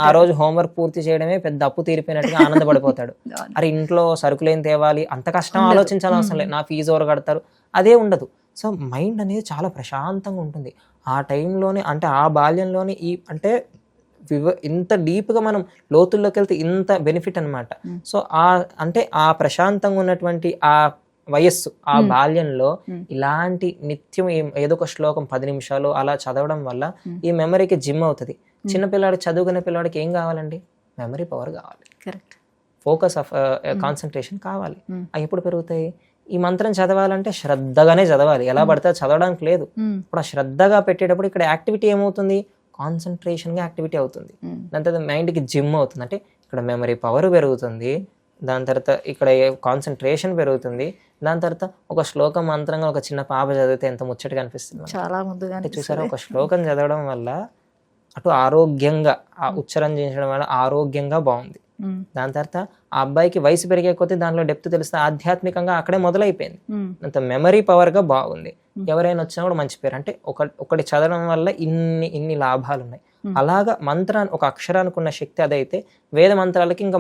ఆ రోజు హోంవర్క్ పూర్తి చేయడమే పెద్ద అప్పు తీరిపోయినట్టుగా ఆనందపడిపోతాడు. అరే ఇంట్లో సరుకులు ఏం తేవాలి, అంత కష్టం ఆలోచించాల్సిన అవసరం లేదు, నా ఫీజు ఎవరు కడతారు, అదే ఉండదు. సో మైండ్ అనేది చాలా ప్రశాంతంగా ఉంటుంది ఆ టైంలోనే, అంటే ఆ బాల్యంలోనే. ఇంత డీప్గా మనం లోతుల్లోకి వెళ్తే ఇంత బెనిఫిట్ అనమాట. సో అంటే ఆ ప్రశాంతంగా ఉన్నటువంటి ఆ వయస్సు, ఆ బాల్యంలో ఇలాంటి నిత్యం ఏదో ఒక శ్లోకం 10 నిమిషాలు అలా చదవడం వల్ల ఈ మెమరీకి జిమ్ అవుతుంది. చిన్నపిల్లాడు, చదువుకునే పిల్లాడికి ఏం కావాలండి? మెమరీ పవర్ కావాలి, ఫోకస్ ఆఫ్ కాన్సన్ట్రేషన్ కావాలి. అవి ఎప్పుడు పెరుగుతాయి? ఈ మంత్రం చదవాలంటే శ్రద్ధగానే చదవాలి, ఎలా పడితే చదవడానికి లేదు. ఇప్పుడు ఆ శ్రద్ధగా పెట్టేటప్పుడు ఇక్కడ యాక్టివిటీ ఏమవుతుంది? కాన్సన్ట్రేషన్గా యాక్టివిటీ అవుతుంది. దాని తర్వాత మైండ్కి జిమ్ అవుతుంది, అంటే ఇక్కడ మెమరీ పవర్ పెరుగుతుంది. దాని తర్వాత ఇక్కడ కాన్సన్ట్రేషన్ పెరుగుతుంది. దాని తర్వాత ఒక శ్లోకం మంత్రంగా ఒక చిన్న పాప చదివితే ఎంత ముచ్చటగా అనిపిస్తుంది, చాలా ముద్దుగా. అంటే చూసారా, ఒక శ్లోకం చదవడం వల్ల అటు ఆరోగ్యంగా, ఆ ఉచ్చారణ చేయించడం వల్ల ఆరోగ్యంగా బాగుంది. దాని తర్వాత ఆ అబ్బాయికి వయసు పెరిగే కొద్దీ దానిలో డెప్త్ తెలుస్తే ఆధ్యాత్మికంగా అక్కడే మొదలైపోయింది. అంత మెమరీ పవర్గా బాగుంది. ఎవరైనా వచ్చినా కూడా మంచి పేరు. అంటే ఒకటి చదవడం వల్ల ఇన్ని లాభాలు ఉన్నాయి. అలాగా మంత్రాన్ని ఒక అక్షరానికి ఉన్న శక్తి అదైతే వేద మంత్రాలకి ఇంకా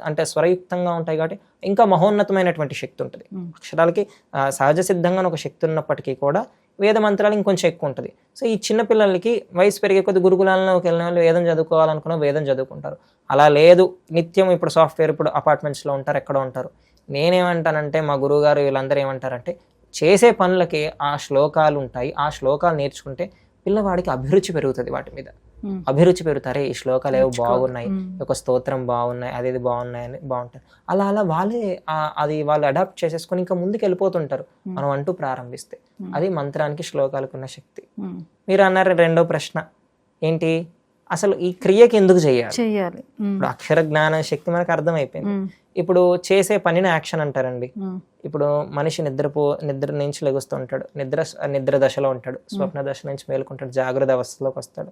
అంటే స్వరయుక్తంగా ఉంటాయి కాబట్టి ఇంకా మహోన్నతమైనటువంటి శక్తి ఉంటుంది. అక్షరాలకి సహజ సిద్ధంగా ఒక శక్తి ఉన్నప్పటికీ కూడా వేద మంత్రాలు ఇంకొంచెం ఎక్కువ ఉంటుంది. సో ఈ చిన్న పిల్లలకి వయసు పెరిగే కొద్ది గురుకులాల్లోకి వెళ్ళిన వాళ్ళు వేదం చదువుకోవాలనుకున్న వేదం చదువుకుంటారు. అలా లేదు నిత్యం ఇప్పుడు సాఫ్ట్వేర్ ఇప్పుడు అపార్ట్మెంట్స్లో ఉంటారు, ఎక్కడ ఉంటారు. నేనేమంటానంటే మా గురువు గారు వీళ్ళందరూ ఏమంటారంటే చేసే పనులకి ఆ శ్లోకాలు ఉంటాయి, ఆ శ్లోకాలు నేర్చుకుంటే పిల్లవాడికి అభిరుచి పెరుగుతుంది. వాటి మీద అభిరుచి పెరుగుతారే ఈ శ్లోకాలు ఏవో బాగున్నాయి, ఒక స్తోత్రం బాగున్నాయి, అదేది బాగున్నాయి అని బాగుంటారు. అలా వాళ్ళే వాళ్ళు అడాప్ట్ చేసేసుకొని ఇంకా ముందుకు వెళ్ళిపోతుంటారు మనం అంటూ ప్రారంభిస్తే. అది మంత్రానికి శ్లోకాలకు ఉన్న శక్తి. మీరు అన్నారు రెండో ప్రశ్న ఏంటి, అసలు ఈ క్రియకి ఎందుకు చేయాలి? ఇప్పుడు అక్షర జ్ఞాన శక్తి మనకు అర్థమైపోయింది. ఇప్పుడు చేసే పనిని యాక్షన్ అంటారండి. ఇప్పుడు మనిషి నిద్ర నుంచి లెగుస్తూ ఉంటాడు, నిద్ర దశలో ఉంటాడు, స్వప్న దశ నుంచి మేలుకుంటాడు, జాగ్రత్త అవస్థలోకి వస్తాడు.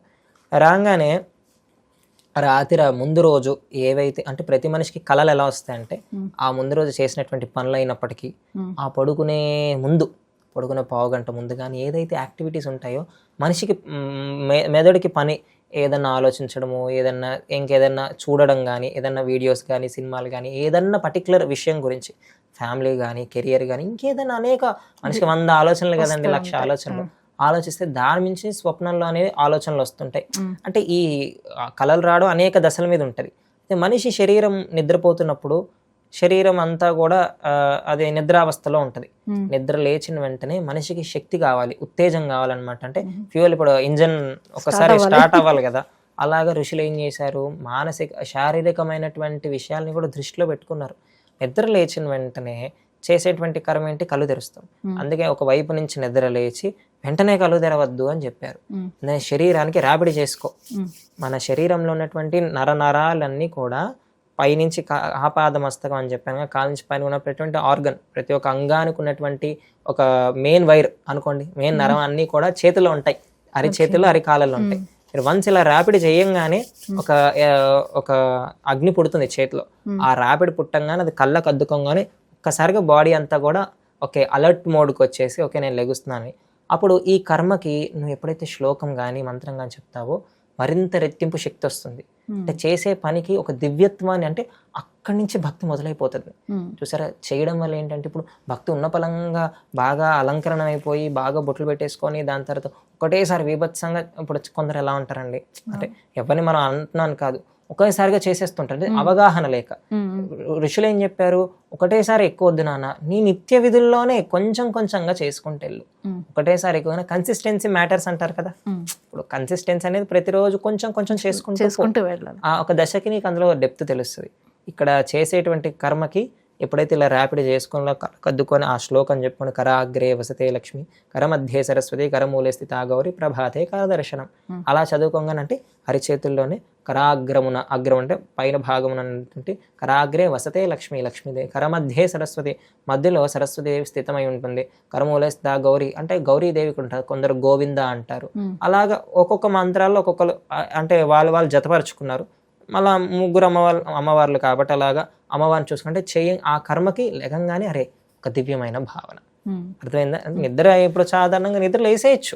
రాగానే రాత్రి ముందు రోజు ఏవైతే అంటే ప్రతి మనిషికి కళలు ఎలా వస్తాయంటే ఆ ముందు రోజు చేసినటువంటి పనులు అయినప్పటికీ ఆ పడుకునే పావు గంట ముందు కానీ ఏదైతే యాక్టివిటీస్ ఉంటాయో మనిషికి మెదడుకి పని ఏదన్నా ఆలోచించడము, ఇంకేదన్నా చూడడం కానీ, ఏదన్నా వీడియోస్ కానీ, సినిమాలు కానీ, ఏదన్నా పర్టికులర్ విషయం గురించి ఫ్యామిలీ కానీ, కెరియర్ కానీ, ఇంకేదన్నా అనేక మనిషికి 100 ఆలోచనలు కదండి, 1,00,000 ఆలోచనలు ఆలోచిస్తే దాని మించి స్వప్నంలో అనేది ఆలోచనలు వస్తుంటాయి. అంటే ఈ కళలు రావడం అనేక దశల మీద ఉంటుంది. మనిషి శరీరం నిద్రపోతున్నప్పుడు శరీరం అంతా కూడా అదే నిద్రావస్థలో ఉంటుంది. నిద్ర లేచిన వెంటనే మనిషికి శక్తి కావాలి, ఉత్తేజం కావాలన్నమాట. అంటే ఫ్యూయల్ ఇప్పుడు ఇంజన్ ఒకసారి స్టార్ట్ అవ్వాలి కదా. అలాగా ఋషులు ఏం చేశారు, శారీరకమైనటువంటి విషయాల్ని కూడా దృష్టిలో పెట్టుకున్నారు. నిద్ర లేచిన వెంటనే చేసేటువంటి కర్మ ఏంటి, కళ్ళు తెరుస్తాం. అందుకే ఒక వైపు నుంచి నిద్ర లేచి వెంటనే కళ్ళు తెరవద్దు అని చెప్పారు. శరీరానికి రాపిడి చేసుకో. మన శరీరంలో ఉన్నటువంటి నరాలన్నీ కూడా పైనుంచి ఆపాద మస్తకం అని చెప్పాను, కాలు నుంచి పైన ఉన్నటువంటి ఆర్గన్, ప్రతి ఒక్క అంగానికి ఉన్నటువంటి ఒక మెయిన్ వైర్ అనుకోండి, మెయిన్ నరం అన్నీ కూడా చేతిలో ఉంటాయి, అరిచేతులు అరికాలలో ఉంటాయి. మీరు వన్స్ ఇలా ర్యాపిడ్ చేయంగానే ఒక అగ్ని పుడుతుంది చేతిలో. ఆ ర్యాపిడ్ పుట్టంగానే అది కళ్ళకు అద్దుకోగానే ఒక్కసారిగా బాడీ అంతా కూడా ఓకే అలర్ట్ మోడ్కి వచ్చేసి ఓకే నేను లెగుస్తున్నాను. అప్పుడు ఈ కర్మకి నువ్వు ఎప్పుడైతే శ్లోకం కానీ మంత్రం కానీ చెప్తావో మరింత రెట్టింపు శక్తి వస్తుంది. అంటే చేసే పనికి ఒక దివ్యత్వాన్ని, అంటే అక్కడి నుంచి భక్తి మొదలైపోతుంది. చూసారా, చేయడం వల్ల ఏంటంటే ఇప్పుడు భక్తి ఉన్న పలంగా బాగా అలంకరణ అయిపోయి బాగా బొట్లు పెట్టేసుకొని దాని తర్వాత ఒకటేసారి వీభత్సంగా, ఇప్పుడు కొందరు ఎలా ఉంటారండి, అంటే ఎవరిని మనం అంటున్నాను కాదు, ఒకేసారిగా చేసేస్తుంటారు అవగాహన లేక. ఋషులు ఏం చెప్పారు, ఒకటేసారి ఎక్కువ వద్దు నాన్న, నీ నిత్య విధుల్లోనే కొంచెం కొంచెంగా చేసుకుంటే వెళ్ళు. ఒకటేసారి ఎక్కువ కన్సిస్టెన్సీ మ్యాటర్స్ అంటారు కదా. ఇప్పుడు కన్సిస్టెన్సీ అనేది ప్రతిరోజు కొంచెం కొంచెం చేసుకుంటూ వెళ్ళాలి. ఒక దశకి నీకు అందులో డెప్త్ తెలుస్తుంది. ఇక్కడ చేసేటువంటి కర్మకి ఎప్పుడైతే ఇలా ర్యాపిడ్ చేసుకుని కద్దుకొని ఆ శ్లోకం చెప్పుకొని కరాగ్రే వసతే లక్ష్మి, కరమధ్యే సరస్వతి, కరమూలే స్థితా గౌరి, ప్రభాతే కరదర్శనం, అలా చదువుకోగానంటే అరిచేతుల్లోనే కరాగ్రమున, అగ్రం అంటే పైన భాగమున కరాగ్రే వసతే లక్ష్మి, లక్ష్మీదేవి, కరమధ్యే సరస్వతి, మధ్యలో సరస్వతిదేవి స్థితమై ఉంటుంది, కరమూలే స్థితా గౌరి అంటే గౌరీదేవికి ఉంటారు, కొందరు గోవింద అంటారు. అలాగా ఒక్కొక్క మంత్రాల్లో ఒక్కొక్కరు అంటే వాళ్ళు జతపరుచుకున్నారు. మళ్ళా ముగ్గురు అమ్మవార్లు కాబట్టి అలాగా అమ్మవారిని చూసుకుంటే ఆ కర్మకి లేకంగానే అరే ఒక దివ్యమైన భావన. అర్థమైందా? నిద్ర ఇప్పుడు సాధారణంగా నిద్ర లేసేయచ్చు,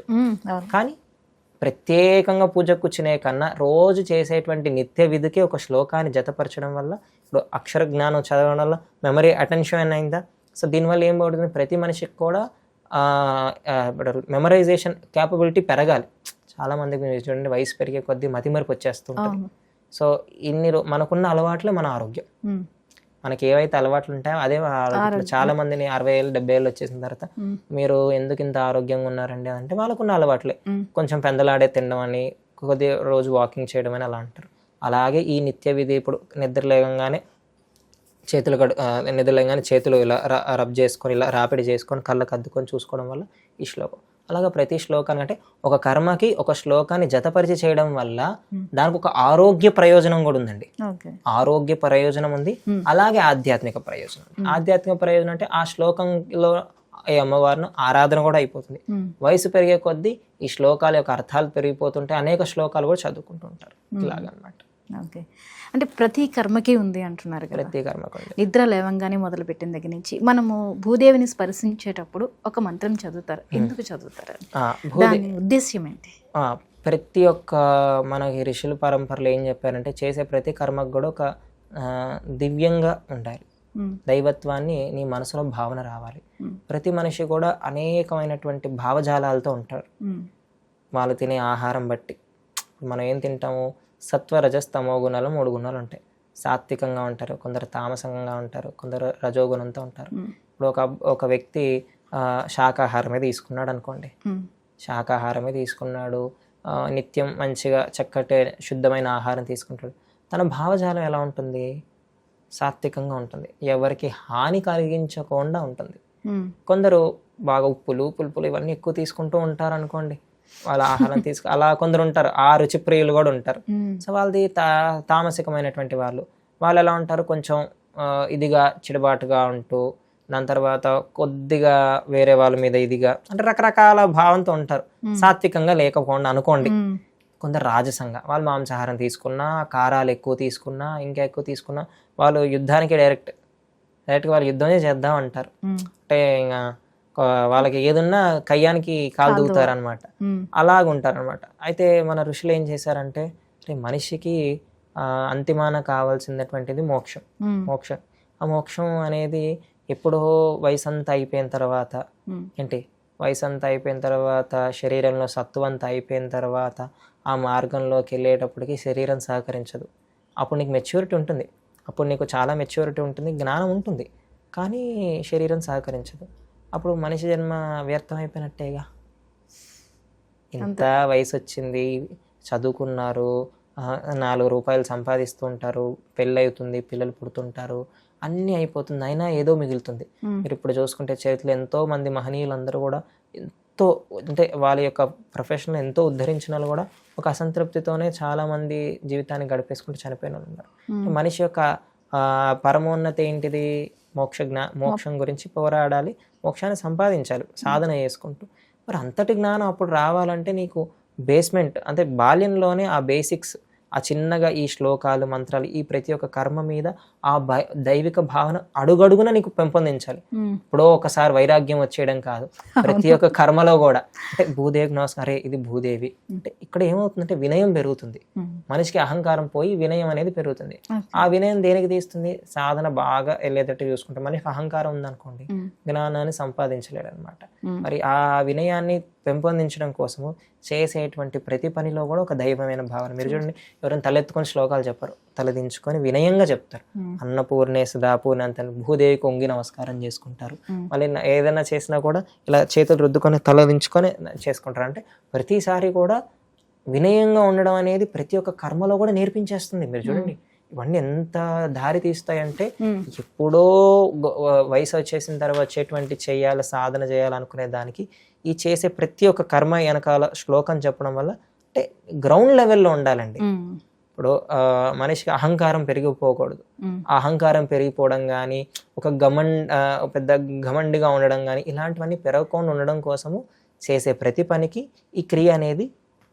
కానీ ప్రత్యేకంగా పూజ కూర్చునే కన్నా రోజు చేసేటువంటి నిత్య విధికి ఒక శ్లోకాన్ని జతపరచడం వల్ల, ఇప్పుడు అక్షర జ్ఞానం చదవడం వల్ల మెమరీ అటెన్షన్ అయిందా. సో దీనివల్ల ఏం పడుతుంది, ప్రతి మనిషికి కూడా మెమరైజేషన్ క్యాపబిలిటీ పెరగాలి. చాలా మందికి చూడండి వయసు పెరిగే కొద్దీ మతిమరుపు వచ్చేస్తుంటుంది. సో మనకున్న అలవాట్లే మన ఆరోగ్యం. మనకి ఏవైతే అలవాట్లు ఉంటాయో అదే ఆరోగ్యం. చాలా మందిని 60 ఏళ్ళు 70 ఏళ్ళు వచ్చేసిన తర్వాత మీరు ఎందుకు ఇంత ఆరోగ్యంగా ఉన్నారండి అంటే వాళ్ళకున్న అలవాట్లే. కొంచెం పెందలాడే తినడం అని, కొద్ది రోజు వాకింగ్ చేయడం అని అలా అంటారు. అలాగే ఈ నిత్య విధి ఇప్పుడు నిద్ర లేవగానే చేతులు ఇలా రబ్ చేసుకొని ఇలా రాపిడి చేసుకొని కళ్ళకు అద్దుకొని చూసుకోవడం వల్ల ఈ శ్లోకం. అలాగా ప్రతి శ్లోకాన్ని అంటే ఒక కర్మకి ఒక శ్లోకాన్ని జతపరిచి చేయడం వల్ల దానికి ఒక ఆరోగ్య ప్రయోజనం కూడా ఉందండి. ఆరోగ్య ప్రయోజనం ఉంది, అలాగే ఆధ్యాత్మిక ప్రయోజనం. ఆధ్యాత్మిక ప్రయోజనం అంటే ఆ శ్లోకంలో ఈ అమ్మవారిని ఆరాధన కూడా అయిపోతుంది. వయసు పెరిగే కొద్దీ ఈ శ్లోకాల యొక్క అర్థాలు పెరిగిపోతుంటే అనేక శ్లోకాలు కూడా చదువుకుంటూ ఉంటారు. ఇలాగనమాట. ఓకే. అంటే ప్రతి కర్మకి ఉంది అంటున్నారు కదా. ప్రతి కర్మకుండి. నిద్ర లేవంగానే మొదలుపెట్టిన దగ్గర నుంచి మనము భూదేవిని స్పర్శించేటప్పుడు ఒక మంత్రం చదువుతారు. ఎందుకు చదువుతారు? దాని ఉద్దేశ్యం ఏంటి? ప్రతి ఒక్క మనకి ఋషుల పరంపరలు ఏం చెప్పారంటే చేసే ప్రతి కర్మకు కూడా ఒక దివ్యంగా ఉండాలి. దైవత్వాన్ని నీ మనసులో భావన రావాలి. ప్రతి మనిషి కూడా అనేకమైనటువంటి భావజాలాలతో ఉంటారు. వాళ్ళు తినే ఆహారం బట్టి. మనం ఏం తింటాము? సత్వ రజస్ తమో గుణాలు 3 గుణాలు ఉంటాయి. సాత్వికంగా ఉంటారు, కొందరు తామసంగా ఉంటారు, కొందరు రజోగుణంతో ఉంటారు. ఇప్పుడు ఒక వ్యక్తి శాకాహారమే తీసుకున్నాడు అనుకోండి. శాకాహారమే తీసుకున్నాడు, నిత్యం మంచిగా చక్కటి శుద్ధమైన ఆహారం తీసుకుంటాడు. తన భావజాలం ఎలా ఉంటుంది? సాత్వికంగా ఉంటుంది, ఎవరికి హాని కలిగించకుండా ఉంటుంది. కొందరు బాగా ఉప్పులు పులుపులు ఇవన్నీ ఎక్కువ తీసుకుంటూ ఉంటారు అనుకోండి, వాళ్ళ ఆహారం అలా కొందరు ఉంటారు. ఆ రుచి ప్రియులు కూడా ఉంటారు. సో వాళ్ళది తామసికమైనటువంటి వాళ్ళు ఎలా ఉంటారు? కొంచెం ఇదిగా చిడబాటుగా ఉంటూ, దాని తర్వాత కొద్దిగా వేరే వాళ్ళ మీద ఇదిగా, అంటే రకరకాల భావంతో ఉంటారు. సాత్వికంగా లేకపోకుండా అనుకోండి. కొందరు రాజసంగా, వాళ్ళు మాంసాహారం తీసుకున్నా, కారాలు ఎక్కువ తీసుకున్నా, ఇంకా ఎక్కువ తీసుకున్నా వాళ్ళు యుద్ధానికి డైరెక్ట్గా వాళ్ళు యుద్ధమే చేద్దాం అంటారు. అంటే ఇంకా వాళ్ళకి ఏదున్నా కయ్యానికి కాలు దూకుతారు అనమాట. అలాగుంటారు అనమాట. అయితే మన ఋషులు ఏం చేశారంటే, మనిషికి అంతిమాన కావాల్సినటువంటిది మోక్షం. ఆ మోక్షం అనేది ఎప్పుడో వయసు అంతా అయిపోయిన తర్వాత, వయసు అంతా అయిపోయిన తర్వాత, శరీరంలో సత్తువ అంతా అయిపోయిన తర్వాత ఆ మార్గంలోకి వెళ్ళేటప్పటికి శరీరం సహకరించదు. అప్పుడు నీకు మెచ్యూరిటీ ఉంటుంది, అప్పుడు నీకు చాలా మెచ్యూరిటీ ఉంటుంది, జ్ఞానం ఉంటుంది, కానీ శరీరం సహకరించదు. అప్పుడు మనిషి జన్మ వ్యర్థం అయిపోయినట్టేగా. ఇంత వయసు వచ్చింది, చదువుకున్నారు, 4 రూపాయలు సంపాదిస్తూ ఉంటారు, పెళ్ళి అవుతుంది, పిల్లలు పుడుతుంటారు, అన్నీ అయిపోతుంది, అయినా ఏదో మిగులుతుంది. మీరు ఇప్పుడు చూసుకుంటే చరిత్రలో ఎంతో మంది మహనీయులందరూ కూడా ఎంతో, అంటే వాళ్ళ యొక్క ప్రొఫెషన్ ఎంతో ఉద్ధరించిన వాళ్ళు కూడా ఒక అసంతృప్తితోనే చాలా మంది జీవితాన్ని గడిపేసుకుంటూ చనిపోయిన వాళ్ళు ఉన్నారు. మనిషి యొక్క పరమోన్నతి ఏంటిది? మోక్షం గురించి పోరాడాలి, మోక్షాన్ని సంపాదించాలి సాధన చేసుకుంటూ. మరి అంతటి జ్ఞానం అప్పుడు రావాలంటే నీకు బేస్మెంట్, అంటే బాల్యంలోనే ఆ బేసిక్స్, ఆ చిన్నగా ఈ శ్లోకాలు మంత్రాలు, ఈ ప్రతి ఒక్క కర్మ మీద ఆ దైవిక భావన అడుగడుగున నీకు పెంపొందించాలి. ఇప్పుడు ఒకసారి వైరాగ్యం వచ్చేయడం కాదు, ప్రతి ఒక్క కర్మలో కూడా. అంటే భూదేవికి నమస్కారం, అరే ఇది భూదేవి అంటే ఇక్కడ ఏమవుతుందంటే వినయం పెరుగుతుంది. మనిషికి అహంకారం పోయి వినయం అనేది పెరుగుతుంది. ఆ వినయం దేనికి తీస్తుంది? సాధన బాగా వెళ్ళేటట్టు చూసుకుంటే. మనిషికి అహంకారం ఉందనుకోండి, జ్ఞానాన్ని సంపాదించలేడు అనమాట. మరి ఆ వినయాన్ని పెంపొందించడం కోసము చేసేటువంటి ప్రతి పనిలో కూడా ఒక దైవమైన భావన. మీరు చూడండి, ఎవరైనా తలెత్తుకొని శ్లోకాలు చెప్పరు, తలదించుకొని వినయంగా చెప్తారు. అన్నపూర్ణే సదాపూర్ణ అంత భూదేవికి వంగి నమస్కారం చేసుకుంటారు. మళ్ళీ ఏదైనా చేసినా కూడా ఇలా చేతులు రుద్దుకొని తలదించుకొని చేసుకుంటారు. అంటే ప్రతిసారి కూడా వినయంగా ఉండడం అనేది ప్రతి ఒక్క కర్మలో కూడా నేర్పించేస్తుంది. మీరు చూడండి, ఇవన్నీ ఎంత దారి తీస్తాయంటే, ఎప్పుడో వయసు వచ్చేసిన తర్వాత వచ్చేటువంటి చేయాలి, సాధన చేయాలనుకునే దానికి ఈ చేసే ప్రతి ఒక్క కర్మ వెనకాల శ్లోకం చెప్పడం వల్ల, అంటే గ్రౌండ్ లెవెల్లో ఉండాలండి. ఇప్పుడు మనిషికి అహంకారం పెరిగిపోకూడదు. ఆ అహంకారం పెరిగిపోవడం కానీ, ఒక పెద్ద ఘమండిగా ఉండడం కానీ, ఇలాంటివన్నీ పెరగకుండా ఉండడం కోసము చేసే ప్రతి పనికి ఈ క్రియ అనేది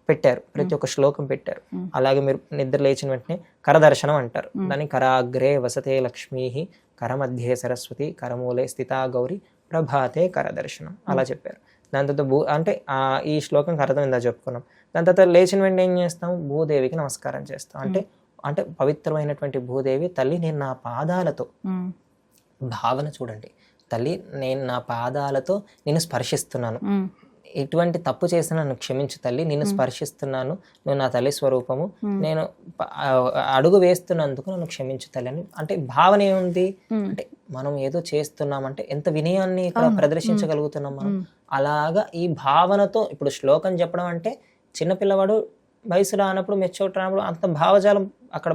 పెట్టారు, ప్రతి ఒక్క శ్లోకం పెట్టారు. అలాగే మీరు నిద్ర లేచిన వెంటనే కరదర్శనం అంటారు. దాన్ని కరాగ్రే వసతే లక్ష్మీ, కరమధ్యే సరస్వతి, కరమూలే స్థితా గౌరి, ప్రభాతే కరదర్శనం అలా చెప్పారు. దాని తర్వాత అంటే ఈ శ్లోకంకి అర్థం ఇందా చెప్పుకున్నాం. దాని తర్వాత లేచిన వెంటనే ఏం చేస్తాం? భూదేవికి నమస్కారం చేస్తాం. అంటే పవిత్రమైనటువంటి భూదేవి తల్లి, నేను నా పాదాలతో, భావన చూడండి, తల్లి నేను నా పాదాలతో నేను స్పర్శిస్తున్నాను, ఎటువంటి తప్పు చేసినా నన్ను క్షమించు తల్లి, నిన్ను స్పర్శిస్తున్నాను, నువ్వు నా తల్లి స్వరూపము, నేను అడుగు వేస్తున్నందుకు నన్ను క్షమించు తల్లి అని. అంటే భావన ఏముంది అంటే, మనం ఏదో చేస్తున్నామంటే ఎంత వినయాన్ని ఇక్కడ ప్రదర్శించగలుగుతున్నాం మనం. అలాగా ఈ భావనతో ఇప్పుడు శ్లోకం చెప్పడం అంటే, చిన్నపిల్లవాడు వయసు రానప్పుడు, మెచ్యూరిటీ రానప్పుడు అంత భావజాలం అక్కడ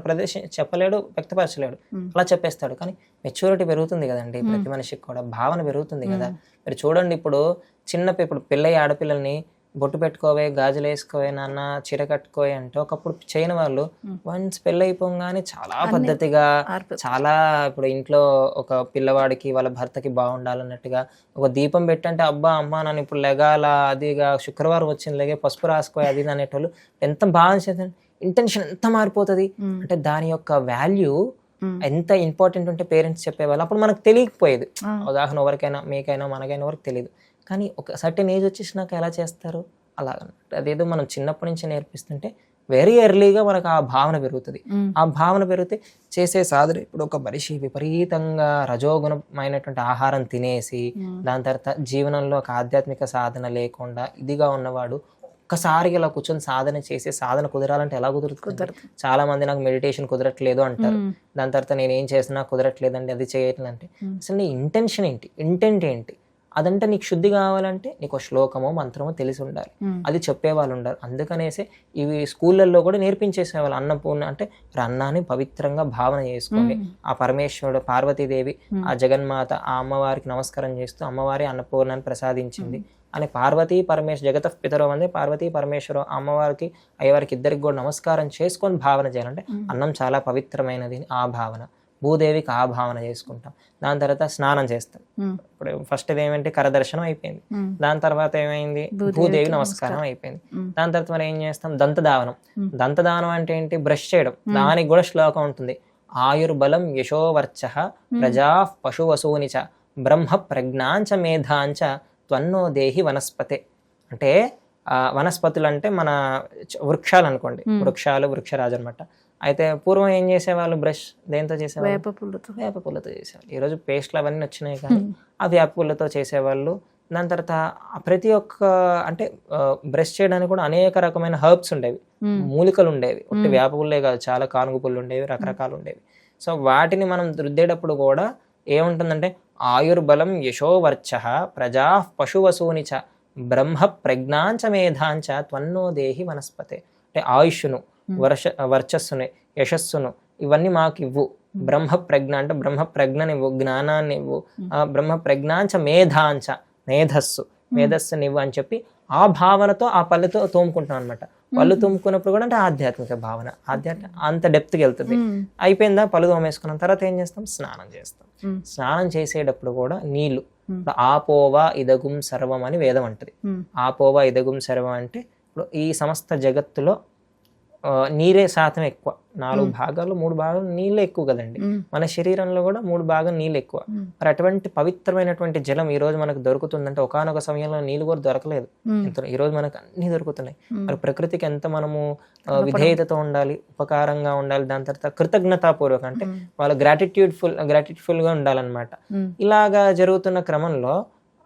చెప్పలేడు, వ్యక్తపరచలేడు, అలా చెప్పేస్తాడు. కానీ మెచ్యూరిటీ పెరుగుతుంది కదండి, ప్రతి మనిషికి కూడా భావన పెరుగుతుంది కదా. మీరు చూడండి, ఇప్పుడు పెళ్ళయ్యే ఆడపిల్లల్ని బొట్టు పెట్టుకోవే, గాజులు వేసుకోవే నాన్న, చీర కట్టుకోవే అంటే ఒకప్పుడు చేయని వాళ్ళు వన్స్ పెళ్ళైపోగానే చాలా పద్ధతిగా, చాలా ఇప్పుడు ఇంట్లో ఒక పిల్లవాడికి వాళ్ళ భర్తకి బాగుండాలన్నట్టుగా ఒక దీపం పెట్టంటే, అబ్బా అమ్మా నన్ను ఇప్పుడు లెగాల, అదిగా శుక్రవారం వచ్చింది లేగే, పసుపు రాసుకోవాలి అది అనేటోళ్ళు ఎంత బాగా చేద్దండి. ఇంటెన్షన్ ఎంత మారిపోతుంది అంటే దాని యొక్క వాల్యూ ఎంత ఇంపార్టెంట్ ఉంటే పేరెంట్స్ చెప్పేవాళ్ళు అప్పుడు మనకు తెలియకపోయేది. ఉదాహరణ ఎవరికైనా మీకైనా మనకైనా ఎవరికి తెలియదు. కానీ ఒక సర్టెన్ ఏజ్ వచ్చేసినాక ఎలా చేస్తారు అలాగన్నమాట. అదేదో మనం చిన్నప్పటి నుంచి నేర్పిస్తుంటే వెరీ ఎర్లీగా మనకు ఆ భావన పెరుగుతుంది. ఆ భావన పెరిగితే చేసే సాధన ఇప్పుడు ఒక మనిషి విపరీతంగా రజోగుణమైనటువంటి ఆహారం తినేసి దాని తర్వాత జీవనంలో ఒక ఆధ్యాత్మిక సాధన లేకుండా ఇదిగా ఉన్నవాడు ఒక్కసారిగా ఇలా కూర్చొని సాధన చేసి సాధన కుదరాలంటే ఎలా కుదురుతుంది? చాలా మంది నాకు మెడిటేషన్ కుదరట్లేదు అంటారు. దాని తర్వాత నేను ఏం చేసినా కుదరట్లేదండి, అది చేయట్లేదంటే అసలు నీ ఇంటెన్షన్ ఏంటి, ఇంటెంట్ ఏంటి? అదంటే నీకు శుద్ధి కావాలంటే నీకు శ్లోకమో మంత్రమో తెలిసి ఉండాలి, అది చెప్పేవాళ్ళు ఉండాలి. అందుకనేసి ఇవి స్కూళ్ళల్లో కూడా నేర్పించేసేవాళ్ళు. అన్నపూర్ణ అంటే అన్నాన్ని పవిత్రంగా భావన చేసుకోండి. ఆ పరమేశ్వరుడు పార్వతీదేవి ఆ జగన్మాత ఆ అమ్మవారికి నమస్కారం చేస్తూ అమ్మవారి అన్నపూర్ణాన్ని ప్రసాదించింది అని పార్వతీ పరమేశ్వర జగత పితరో అంది పార్వతీ పరమేశ్వర అమ్మవారికి అయ్యవారికి ఇద్దరికి కూడా నమస్కారం చేసుకొని భావన చేయాలంటే అన్నం చాలా పవిత్రమైనది ఆ భావన. భూదేవికి ఆ భావన చేసుకుంటాం. దాని తర్వాత స్నానం చేస్తాం. ఇప్పుడు ఫస్ట్ ఏమంటే కరదర్శనం అయిపోయింది. దాని తర్వాత ఏమైంది భూదేవి నమస్కారం అయిపోయింది. దాని తర్వాత మరి ఏం చేస్తాం దంతధావనం. దంతధావనం అంటే ఏంటి బ్రష్ చేయడం. దానికి కూడా శ్లోకం ఉంటుంది. ఆయుర్బలం యశోవర్చ ప్రజా పశువసూనిచ బ్రహ్మ ప్రజ్ఞాంచ మేధాంచ త్వన్నో దేహి వనస్పతే. అంటే వనస్పతులు అంటే మన వృక్షాలు అనుకోండి, వృక్షాలు వృక్షరాజు అనమాట. అయితే పూర్వం ఏం చేసేవాళ్ళు బ్రష్ దేంతో చేసేవాళ్ళు? వేప పుల్లతో చేసేవాళ్ళు. ఈరోజు పేస్ట్లు అవన్నీ వచ్చినాయి కానీ ఆ వేప పుల్లతో చేసేవాళ్ళు. దాని తర్వాత ప్రతి ఒక్క అంటే బ్రష్ చేయడానికి కూడా అనేక రకమైన హర్బ్స్ ఉండేవి, మూలికలు ఉండేవి. ఒకటి వేప పుల్లే కాదు, చాలా కానుగ పుల్లు ఉండేవి, రకరకాలు ఉండేవి. సో వాటిని మనం రుద్దేటప్పుడు కూడా ఏముంటుందంటే ఆయుర్బలం యశోవర్చ ప్రజా పశువసూనిచ బ్రహ్మ ప్రజ్ఞాంచ మేధాంచ త్వన్నో దేహి వనస్పతే. అంటే ఆయుష్ను వర్చస్సుని యశస్సును ఇవన్నీ మాకు ఇవ్వు. బ్రహ్మ ప్రజ్ఞ అంటే బ్రహ్మ ప్రజ్ఞనివ్వు, జ్ఞానాన్ని ఇవ్వు. బ్రహ్మ ప్రజ్ఞాంచ మేధాంచ మేధస్సుని ఇవ్వు అని చెప్పి ఆ భావనతో ఆ పళ్ళుతో తోముకుంటాం అనమాట. పళ్ళు తోముకున్నప్పుడు కూడా అంటే ఆధ్యాత్మిక భావన, అంత డెప్త్కి వెళ్తుంది. అయిపోయిందా పళ్ళు తోమేసుకున్న తర్వాత ఏం చేస్తాం? స్నానం చేస్తాం. స్నానం చేసేటప్పుడు కూడా నీళ్లు ఆపోవా ఇదగుం సర్వం అని వేదం అంటది. ఆపోవా ఇదగుం సర్వం అంటే ఇప్పుడు ఈ సమస్త జగత్తులో నీరే శాతం ఎక్కువ. 4 భాగాలు 3 భాగాలు నీళ్ళే ఎక్కువ కదండి. మన శరీరంలో కూడా 3 భాగాలు నీళ్ళు ఎక్కువ. మరి అటువంటి పవిత్రమైనటువంటి జలం ఈ రోజు మనకు దొరుకుతుందంటే ఒకనొక సమయంలో నీళ్ళు కూడా దొరకలేదు. ఈ రోజు మనకు అన్ని దొరుకుతున్నాయి. మరి ప్రకృతికి ఎంత మనము విధేయతతో ఉండాలి, ఉపకారంగా ఉండాలి. దాని తర్వాత కృతజ్ఞతాపూర్వక అంటే వాళ్ళ గ్రాటిట్యూడ్ఫుల్ గా ఉండాలన్నమాట. ఇలాగా జరుగుతున్న క్రమంలో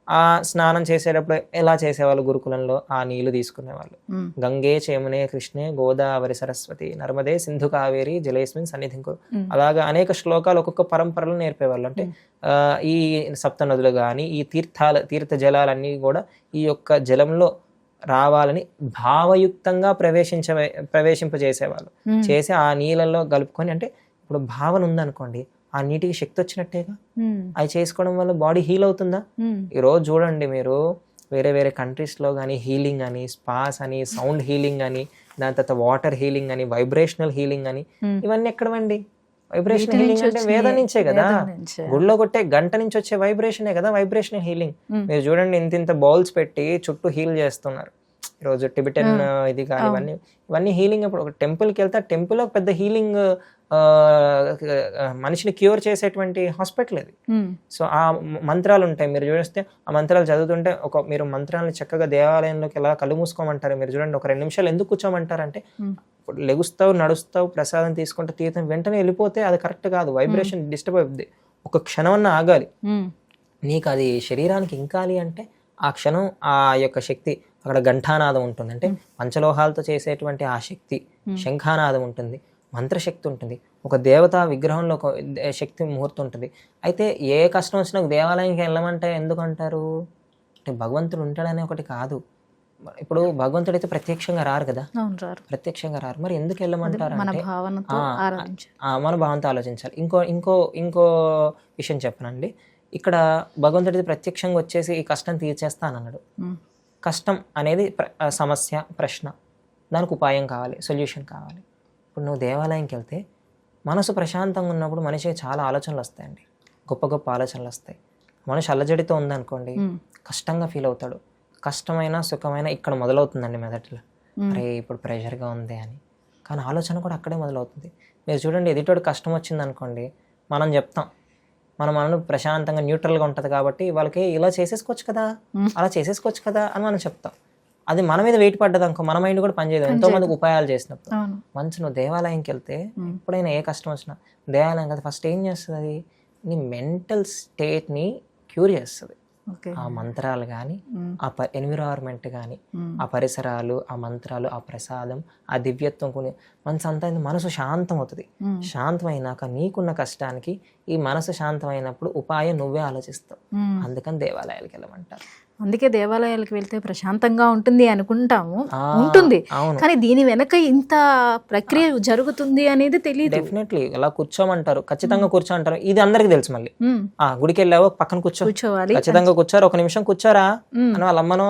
ఆ స్నానం చేసేటప్పుడు ఎలా చేసేవాళ్ళు గురుకులంలో? ఆ నీళ్లు తీసుకునేవాళ్ళు. గంగే చేమునే కృష్ణే గోదావరి సరస్వతి నర్మదే సింధు కావేరి జలేస్మిన్ సన్నిధింకు. అలాగా అనేక శ్లోకాలు ఒక్కొక్క పరంపరలు నేర్పేవాళ్ళు. అంటే ఈ సప్త నదులు కానీ ఈ తీర్థ జలాలన్నీ కూడా ఈ యొక్క జలంలో రావాలని భావయుక్తంగా ప్రవేశింపజేసేవాళ్ళు. చేసి ఆ నీళ్ళల్లో కలుపుకొని, అంటే ఇప్పుడు భావన ఉందనుకోండి ఆ నీటికి శక్తి వచ్చినట్టేగా. అవి చేసుకోవడం వల్ల బాడీ హీల్ అవుతుందా? ఈ రోజు చూడండి మీరు వేరే వేరే కంట్రీస్లో కానీ హీలింగ్ అని, స్పాస్ అని, సౌండ్ హీలింగ్ అని, దాని తర్వాత వాటర్ హీలింగ్ అని, వైబ్రేషనల్ హీలింగ్ అని, ఇవన్నీ ఎక్కడవండి? వైబ్రేషన్ హీలింగ్ అంటే వేదం నుంచే కదా. గుడిలో కొట్టే గంట నుంచి వచ్చే వైబ్రేషనే కదా వైబ్రేషనల్ హీలింగ్. మీరు చూడండి ఇంత బౌల్స్ పెట్టి చుట్టూ హీల్ చేస్తున్నారు ఈరోజు. టిబెటన్ ఇది కానీ ఇవన్నీ హీలింగ్. ఇప్పుడు ఒక టెంపుల్కి వెళ్తే ఆ టెంపుల్ ఒక పెద్ద హీలింగ్ మనిషిని క్యూర్ చేసేటువంటి హాస్పిటల్ అది. సో ఆ మంత్రాలు ఉంటాయి. మీరు చూస్తే ఆ మంత్రాలు చదువుతుంటే మీరు మంత్రాలను చక్కగా దేవాలయంలోకి ఎలా కళ్ళు మూసుకోమంటారు. మీరు చూడండి ఒక 2 నిమిషాలు ఎందుకు కూర్చోమంటారంటే లెగుస్తావు, నడుస్తావు, ప్రసాదం తీసుకుంటే తీర్థం వెంటనే వెళ్ళిపోతే అది కరెక్ట్ కాదు. వైబ్రేషన్ డిస్టర్బ్ అవుతుంది. ఒక క్షణమన్నా ఆగాలి. నీకు అది శరీరానికి ఇంకాలి అంటే ఆ క్షణం ఆ యొక్క శక్తి అక్కడ ఘంటానాదం ఉంటుంది. అంటే పంచలోహాలతో చేసేటువంటి ఆ శక్తి, శంఖానాదం ఉంటుంది, మంత్రశక్తి ఉంటుంది, ఒక దేవతా విగ్రహంలో ఒక శక్తి ముహూర్తం ఉంటుంది. అయితే ఏ కష్టం వచ్చినా దేవాలయానికి వెళ్ళమంటే ఎందుకు అంటారు అంటే భగవంతుడు ఉంటాడనే ఒకటి కాదు. ఇప్పుడు భగవంతుడు అయితే ప్రత్యక్షంగా రారు కదా, ప్రత్యక్షంగా రారు. మరి ఎందుకు వెళ్ళమంటారు అంటే మన భావంతో ఆలోచించాలి. ఇంకో విషయం చెప్పనండి. ఇక్కడ భగవంతుడి ప్రత్యక్షంగా వచ్చేసి ఈ కష్టం తీర్చేస్తానన్నాడు. కష్టం అనేది సమస్య, ప్రశ్న, దానికి ఉపాయం కావాలి, సొల్యూషన్ కావాలి. ఇప్పుడు నువ్వు దేవాలయంకి వెళ్తే మనసు ప్రశాంతంగా ఉన్నప్పుడు మనిషికి చాలా ఆలోచనలు వస్తాయండి, గొప్ప గొప్ప ఆలోచనలు వస్తాయి. మనిషి అల్లజడితో ఉందనుకోండి కష్టంగా ఫీల్ అవుతాడు. కష్టమైన సుఖమైన ఇక్కడ మొదలవుతుందండి మెదటిలో. అరే ఇప్పుడు ప్రెషర్గా ఉంది అని. కానీ ఆలోచన కూడా అక్కడే మొదలవుతుంది. మీరు చూడండి, ఎదుటోడు కష్టం వచ్చింది అనుకోండి, మనం చెప్తాం, మనం ప్రశాంతంగా న్యూట్రల్గా ఉంటుంది కాబట్టి వాళ్ళకి ఇలా చేసేసుకోవచ్చు కదా, అలా చేసేసుకోవచ్చు కదా అని మనం చెప్తాం. అది మన మీద వెయిట్ పడ్డది అనుకో, మన మైండ్ కూడా పనిచేయదు. ఎంతో మందికి ఉపాయాలు చేసినప్పుడు. మంచి నువ్వు దేవాలయంకి వెళ్తే ఎప్పుడైనా ఏ కష్టం వచ్చినా దేవాలయం కదా ఫస్ట్ ఏం చేస్తుంది, అది నీ మెంటల్ స్టేట్ని క్యూర్ చేస్తుంది. ఆ మంత్రాలు కానీ, ఆ ఎన్విరాన్మెంట్ కానీ, ఆ పరిసరాలు, ఆ మంత్రాలు, ఆ ప్రసాదం, ఆ దివ్యత్వం కొన్ని మనసు శాంతం అవుతుంది. శాంతమైనాక నీకున్న కష్టానికి ఈ మనసు శాంతమైనప్పుడు ఉపాయం నువ్వే ఆలోచిస్తావు. అందుకని దేవాలయాలకు వెళ్ళమంటారు. అందుకే దేవాలయాలకు వెళ్తే ప్రశాంతంగా ఉంటుంది అనుకుంటాము, ఉంటుంది, కానీ దీని వెనక ఇంత ప్రక్రియ జరుగుతుంది అనేది తెలియదు. డెఫినెట్లీ ఇలా కూర్చోమంటారు, ఖచ్చితంగా కూర్చోమంటారు. ఇది అందరికి తెలుసు. మళ్ళీ గుడికి వెళ్ళావో పక్కన కూర్చోవాలి, ఖచ్చితంగా కూర్చోరు, ఒక నిమిషం కూర్చోరా అని వాళ్ళ అమ్మనో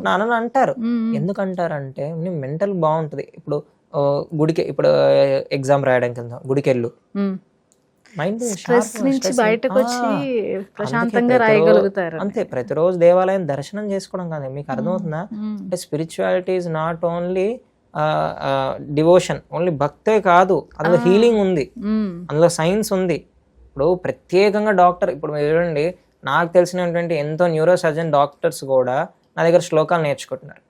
నాన్ననో అంటారు. ఎందుకంటారంటే మెంటల్ బాగుంటది. ఇప్పుడు గుడికి, ఇప్పుడు ఎగ్జామ్ రాయడానికి వెళ్దాం, గుడికి వెళ్ళు, మైండ్ స్ట్రెస్ నుంచి బయటకు వచ్చి ప్రశాంతంగా రాయగలుగుతారు. అంతే. ప్రతిరోజు దేవాలయం దర్శనం చేసుకోవడం కాదు, మీకు అర్థమవుతుందా? అంటే spirituality is not only devotion, only భక్తే కాదు, అందులో హీలింగ్ ఉంది, అందులో సైన్స్ ఉంది. ఇప్పుడు ప్రత్యేకంగా డాక్టర్, ఇప్పుడు మీరు చూడండి, నాకు తెలిసినటువంటి ఎంతో న్యూరో సర్జన్ డాక్టర్స్ కూడా నా దగ్గర శ్లోకాలు నేర్చుకుంటున్నారు.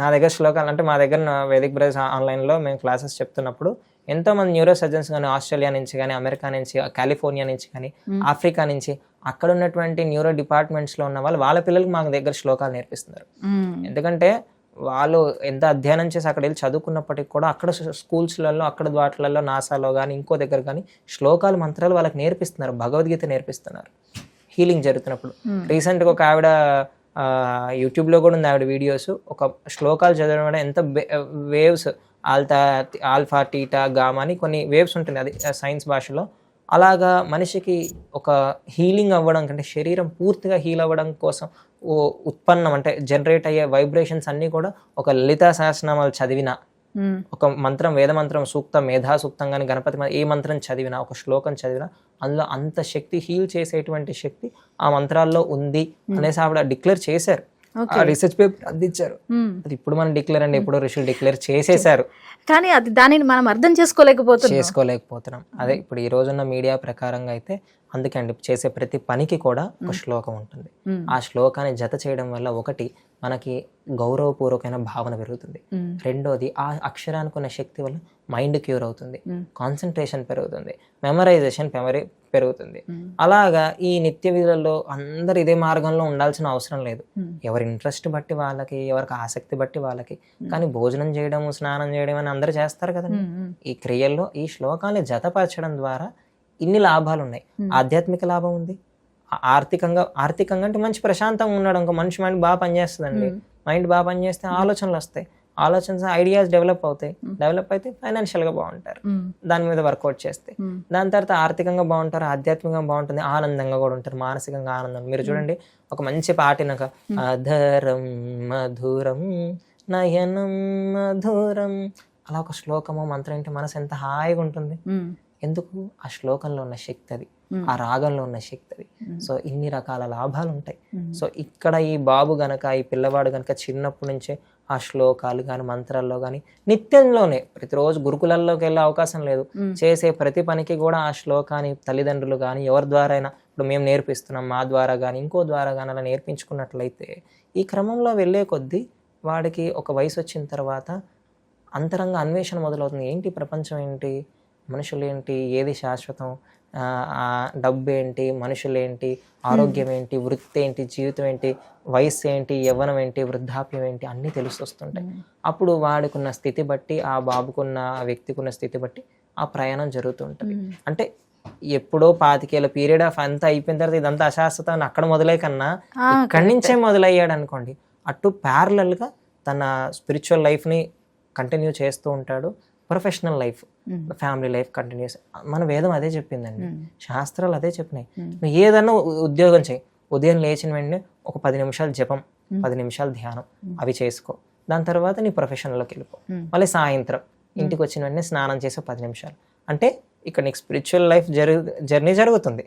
నా దగ్గర శ్లోకాలు అంటే మా దగ్గర వేదిక్ బ్రదర్స్ ఆన్లైన్లో మేము క్లాసెస్ చెప్తున్నప్పుడు ఎంతోమంది న్యూరో సర్జన్స్ కానీ ఆస్ట్రేలియా నుంచి కానీ, అమెరికా నుంచి, కాలిఫోర్నియా నుంచి కానీ, ఆఫ్రికా నుంచి, అక్కడ ఉన్నటువంటి న్యూరో డిపార్ట్మెంట్స్లో ఉన్న వాళ్ళు వాళ్ళ పిల్లలకి మా దగ్గర శ్లోకాలు నేర్పిస్తున్నారు. ఎందుకంటే వాళ్ళు ఎంత అధ్యయనం చేసి అక్కడ వెళ్ళి చదువుకున్నప్పటికి కూడా అక్కడ స్కూల్స్లలో, అక్కడ వాటిలలో, నాసాలో కానీ ఇంకో దగ్గర కానీ శ్లోకాలు, మంత్రాలు వాళ్ళకి నేర్పిస్తున్నారు, భగవద్గీత నేర్పిస్తున్నారు హీలింగ్ జరుగుతున్నప్పుడు. రీసెంట్గా ఒక ఆవిడ యూట్యూబ్లో కూడా ఉంది ఆవిడ వీడియోస్, ఒక శ్లోకాలు చదవడం వల్ల ఎంత వేవ్స్, ఆల్ఫా, టీటా, గామా అని కొన్ని వేవ్స్ ఉంటుంది, అది సైన్స్ భాషలో. అలాగా మనిషికి ఒక హీలింగ్ అవ్వడం కంటే శరీరం పూర్తిగా హీల్ అవ్వడం కోసం ఉత్పన్నం అంటే జనరేట్ అయ్యే వైబ్రేషన్స్ అన్నీ కూడా ఒక లలితా సహస్రనామాలు చదివిన, ఒక మంత్రం, వేద మంత్రం, సూక్తం, మేధా సూక్తం కానీ, గణపతి ఏ మంత్రం చదివినా, ఒక శ్లోకం చదివినా అందులో అంత శక్తి, హీల్ చేసేటువంటి శక్తి ఆ మంత్రాల్లో ఉంది అనేసి ఆవిడ డిక్లేర్ చేశారు. రీసెర్చ్ పేపర్ అందించారు. అది ఇప్పుడు మనం డిక్లేర్ అండి, ఎప్పుడో ఋషులు డిక్లేర్ చేసేసారు, కానీ అది దానిని మనం అర్థం చేసుకోలేకపోతున్నాం. అదే ఇప్పుడు ఈ రోజున్న మీడియా ప్రకారంగా అయితే అందుకే అండి, చేసే ప్రతి పనికి కూడా ఒక శ్లోకం ఉంటుంది. ఆ శ్లోకాన్ని జత చేయడం వల్ల ఒకటి మనకి గౌరవపూర్వకమైన భావన పెరుగుతుంది, రెండోది ఆ అక్షరానికి ఉన్న శక్తి వల్ల మైండ్ క్యూర్ అవుతుంది, కాన్సన్ట్రేషన్ పెరుగుతుంది, మెమరైజేషన్ పెరుగుతుంది. అలాగా ఈ నిత్య విధులలో అందరు ఇదే మార్గంలో ఉండాల్సిన అవసరం లేదు. ఎవరి ఇంట్రెస్ట్ బట్టి వాళ్ళకి, ఎవరికి ఆసక్తి బట్టి వాళ్ళకి. కానీ భోజనం చేయడం, స్నానం చేయడం అని అందరూ చేస్తారు కదండి. ఈ క్రియల్లో ఈ శ్లోకాన్ని జతపరచడం ద్వారా ఇన్ని లాభాలు ఉన్నాయి. ఆధ్యాత్మిక లాభం ఉంది, ఆర్థికంగా అంటే మంచి ప్రశాంతంగా ఉండడం. ఇంకా మనిషి మైండ్ బాగా పనిచేస్తుందండి. మైండ్ బాగా పనిచేస్తే ఆలోచనలు వస్తాయి, ఐడియాస్ డెవలప్ అవుతాయి, డెవలప్ అయితే ఫైనాన్షియల్గా బాగుంటారు దాని మీద వర్కౌట్ చేస్తే. దాని తర్వాత ఆర్థికంగా బాగుంటారు, ఆధ్యాత్మికంగా బాగుంటుంది, ఆనందంగా కూడా ఉంటారు, మానసికంగా ఆనందం. మీరు చూడండి, ఒక మంచి పాటినక అధరం మధురం నయనం మధురం అలా ఒక శ్లోకము, మంత్రం ఏంటి, మనసు ఎంత హాయిగా ఉంటుంది. ఎందుకు? ఆ శ్లోకంలో ఉన్న శక్తి అది, ఆ రాగంలో ఉన్న శక్తి అది. సో ఇన్ని రకాల లాభాలు ఉంటాయి. సో ఇక్కడ ఈ బాబు గనక, ఈ పిల్లవాడు గనక చిన్నప్పటి నుంచే ఆ శ్లోకాలు కానీ, మంత్రాల్లో కానీ, నిత్యంలోనే ప్రతిరోజు గురుకులల్లోకి వెళ్ళే అవకాశం లేదు, చేసే ప్రతి పనికి కూడా ఆ శ్లోకాన్ని తల్లిదండ్రులు కానీ ఎవరి ద్వారా అయినా, ఇప్పుడు మేము నేర్పిస్తున్నాం మా ద్వారా కానీ ఇంకో ద్వారా కానీ అలా నేర్పించుకున్నట్లయితే ఈ క్రమంలో వెళ్ళే కొద్దీ వాడికి ఒక వయసు వచ్చిన తర్వాత అంతరంగ అన్వేషణ మొదలవుతుంది. ఏంటి ప్రపంచం, ఏంటి మనుషులు, ఏంటి ఏది శాశ్వతం, డబ్బు ఏంటి, మనుషులు ఏంటి, ఆరోగ్యం ఏంటి, వృత్తి ఏంటి, జీవితం ఏంటి, వయస్సు ఏంటి, యవ్వనం ఏంటి, వృద్ధాప్యం ఏంటి అన్నీ తెలుస్తొస్తుంటాయి. అప్పుడు వాడికున్న స్థితి బట్టి, ఆ బాబుకున్న, ఆ వ్యక్తికున్న స్థితి బట్టి ఆ ప్రయాణం జరుగుతూ ఉంటుంది. అంటే ఎప్పుడో 25 ఏళ్ళ పీరియడ్ ఆఫ్ అంతా అయిపోయిన తర్వాత ఇదంతా అశాశ్వతం అని అక్కడ మొదలై కన్నా ఇక్కడి నుంచే మొదలయ్యాడు అనుకోండి, అటు ప్యారలల్గా తన స్పిరిచువల్ లైఫ్ని కంటిన్యూ చేస్తూ ఉంటాడు, professional life, family life continuous. మన వేదం అదే చెప్పిందండి, శాస్త్రాలు అదే చెప్పినాయి. నువ్వు ఏదన్నా ఉద్యోగం చేయి, ఉదయం లేచిన వెంటనే ఒక 10 నిమిషాలు జపం, 10 నిమిషాలు ధ్యానం అవి చేసుకో, దాని తర్వాత నీ ప్రొఫెషన్లోకి వెళ్ళిపో. మళ్ళీ సాయంత్రం ఇంటికి వచ్చిన వెంటనే స్నానం చేసే 10 నిమిషాలు. అంటే ఇక్కడ నీకు స్పిరిచువల్ లైఫ్ జర్నీ జరుగుతుంది.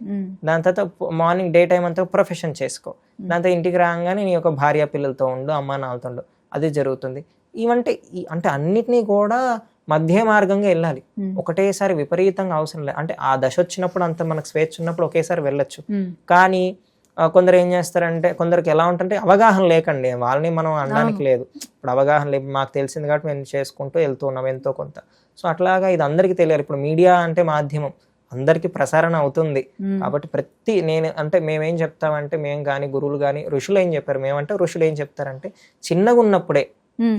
దాని తర్వాత మార్నింగ్ డే టైం అంతా ప్రొఫెషన్ చేసుకో, దాని తర్వాత ఇంటికి రాగానే నీ యొక్క భార్య పిల్లలతో ఉండు, అమ్మా నాన్నతో ఉండు, అది జరుగుతుంది. ఇవంటే అంటే అన్నిటినీ కూడా మధ్య మార్గంగా వెళ్ళాలి. ఒకటేసారి విపరీతంగా అవసరం లేదు. అంటే ఆ దశ వచ్చినప్పుడు అంత మనకు స్వేచ్ఛ ఉన్నప్పుడు ఒకేసారి వెళ్ళొచ్చు. కానీ కొందరు ఏం చేస్తారంటే, కొందరికి ఎలా ఉంటుంటే అవగాహన లేకండి, వాళ్ళని మనం అనడానికి లేదు. ఇప్పుడు అవగాహన లేదు, మాకు తెలిసింది కాబట్టి మేము చేసుకుంటూ వెళ్తూ ఉన్నాం ఎంతో కొంత. సో అట్లాగా ఇది అందరికీ తెలియాలి. ఇప్పుడు మీడియా అంటే మాధ్యమం, అందరికీ ప్రసారణ అవుతుంది కాబట్టి నేను అంటే మేమేం చెప్తామంటే, మేము కానీ గురువులు కానీ ఋషులు ఏం చెప్పారు, మేమంటే ఋషులు ఏం చెప్తారంటే, చిన్నగా ఉన్నప్పుడే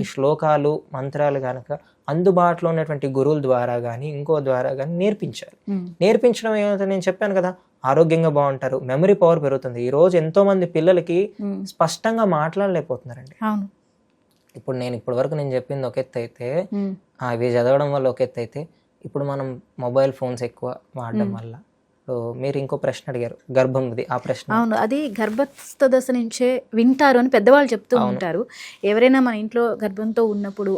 ఈ శ్లోకాలు మంత్రాలు కనుక అందుబాటులో ఉన్నటువంటి గురువుల ద్వారా కానీ ఇంకో ద్వారా కానీ నేర్పించాలి. నేర్పించడం ఏమవుతుంది, నేను చెప్పాను కదా, ఆరోగ్యంగా బాగుంటారు, మెమరీ పవర్ పెరుగుతుంది. ఈ రోజు ఎంతో మంది పిల్లలకి స్పష్టంగా మాట్లాడలేకపోతున్నారండి. ఇప్పుడు నేను ఇప్పటి వరకు నేను చెప్పింది ఒక ఎత్తు అయితే, అవి చదవడం వల్ల ఒక ఎత్తు అయితే, ఇప్పుడు మనం మొబైల్ ఫోన్స్ ఎక్కువ వాడడం వల్ల. మీరు ఇంకో ప్రశ్న అడిగారు, గర్భంది ఆ ప్రశ్న. అవును, అది గర్భస్థ దశ నుంచే వింటారు అని పెద్దవాళ్ళు చెప్తూ ఉంటారు. ఎవరైనా మన ఇంట్లో గర్భంతో ఉన్నప్పుడు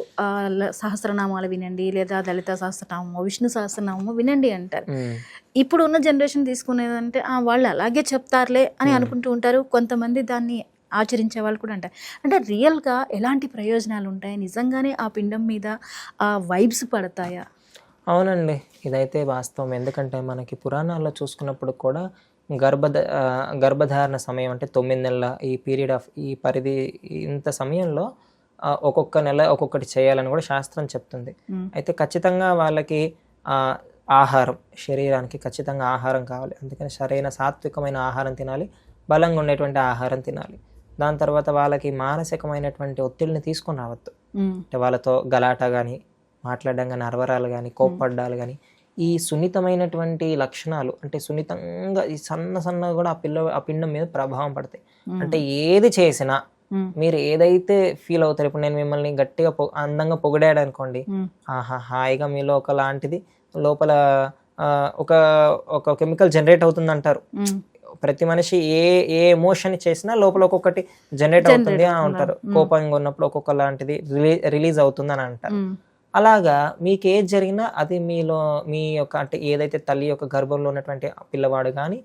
సహస్రనామాలు వినండి, లేదా లలిత సహస్రనామము, విష్ణు సహస్రనామము వినండి అంటారు. ఇప్పుడు ఉన్న జనరేషన్ తీసుకునేదంటే వాళ్ళు అలాగే చెప్తారులే అని అనుకుంటూ ఉంటారు. కొంతమంది దాన్ని ఆచరించే వాళ్ళు కూడా అంటారు. అంటే రియల్గా ఎలాంటి ప్రయోజనాలు ఉంటాయి, నిజంగానే ఆ పిండం మీద ఆ వైబ్స్ పడతాయా? అవునండి, ఇదైతే వాస్తవం. ఎందుకంటే మనకి పురాణాల్లో చూసుకున్నప్పుడు కూడా గర్భధారణ సమయం అంటే 9 నెలల ఈ పీరియడ్ ఆఫ్ ఈ పరిధి, ఇంత సమయంలో ఒక్కొక్క నెల ఒక్కొక్కటి చేయాలని కూడా శాస్త్రం చెప్తుంది. అయితే ఖచ్చితంగా వాళ్ళకి ఆహారం, శరీరానికి ఖచ్చితంగా ఆహారం కావాలి. అందుకని సరైన సాత్వికమైన ఆహారం తినాలి, బలంగా ఉండేటువంటి ఆహారం తినాలి. దాని తర్వాత వాళ్ళకి మానసికమైనటువంటి ఒత్తిడిని తీసుకొని రావద్దు. అంటే వాళ్ళతో గలాట కానీ, మాట్లాడడం కానీ, అరవరాలు కానీ, కోప్పడ్డాలు కానీ, ఈ సున్నితమైనటువంటి లక్షణాలు అంటే సున్నితంగా ఈ సన్న కూడా ఆ పిండం మీద ప్రభావం పడతాయి. అంటే ఏది చేసినా మీరు ఏదైతే ఫీల్ అవుతారు, ఇప్పుడు నేను మిమ్మల్ని గట్టిగా అందంగా పొగిడాడు అనుకోండి, హాయిగా మీలో ఒకలాంటిది లోపల ఒక కెమికల్ జనరేట్ అవుతుంది అంటారు. ప్రతి మనిషి ఏ ఎమోషన్ చేసినా లోపల ఒక్కొక్కటి జనరేట్ అవుతుంది అని అంటారు. కోపంగా ఉన్నప్పుడు ఒక్కొక్క లాంటిది రిలీజ్ అవుతుంది అని అంటారు. అలాగా మీకు ఏది జరిగినా అది మీ యొక్క అంటే ఏదైతే తల్లి యొక్క గర్భంలో ఉన్నటువంటి పిల్లవాడు కానీ,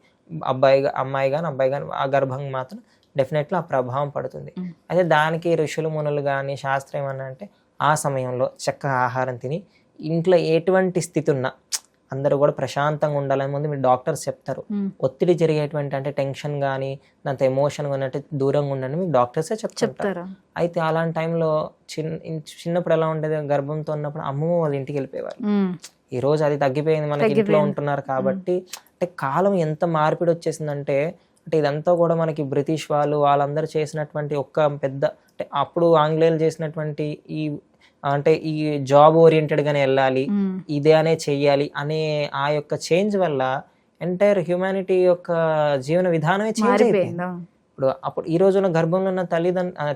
అమ్మాయి కానీ అబ్బాయి కానీ ఆ గర్భం మాత్రం డెఫినెట్లీ ఆ ప్రభావం పడుతుంది. అయితే దానికి ఋషులు మునులు కానీ శాస్త్రం ఏమన్నా అంటే, ఆ సమయంలో చక్కగా ఆహారం తిని ఇంట్లో ఎటువంటి స్థితి ఉన్నా అందరూ కూడా ప్రశాంతంగా ఉండాలని ముందు మీరు డాక్టర్స్ చెప్తారు. ఒత్తిడి జరిగేటువంటి అంటే టెన్షన్ కానీ, దాంతో ఎమోషన్ ఉన్నట్టు దూరంగా ఉండండి మీకు డాక్టర్సే చెప్తారు. అయితే అలాంటి టైంలో చిన్నప్పుడు ఎలా ఉండేది, గర్భంతో ఉన్నప్పుడు అమ్మమ్మ వాళ్ళ ఇంటికి వెళ్ళిపోయేవారు. ఈ రోజు అది తగ్గిపోయింది, మనకి ఇంట్లో ఉంటున్నారు కాబట్టి. అంటే కాలం ఎంత మార్పిడి వచ్చేసిందంటే, అంటే ఇదంతా కూడా మనకి బ్రిటిష్ వాళ్ళందరూ చేసినటువంటి ఒక్క పెద్ద, అంటే అప్పుడు ఆంగ్లేయులు చేసినటువంటి ఈ జాబ్ ఓరియంటెడ్ గానే వెళ్ళాలి, ఇదే అనే చెయ్యాలి అనే ఆ యొక్క చేంజ్ వల్ల ఎంటైర్ హ్యూమానిటీ యొక్క జీవన విధానమే చేంజ్ అయిపోయింది. అప్పుడు ఈ రోజున గర్భంలో ఉన్న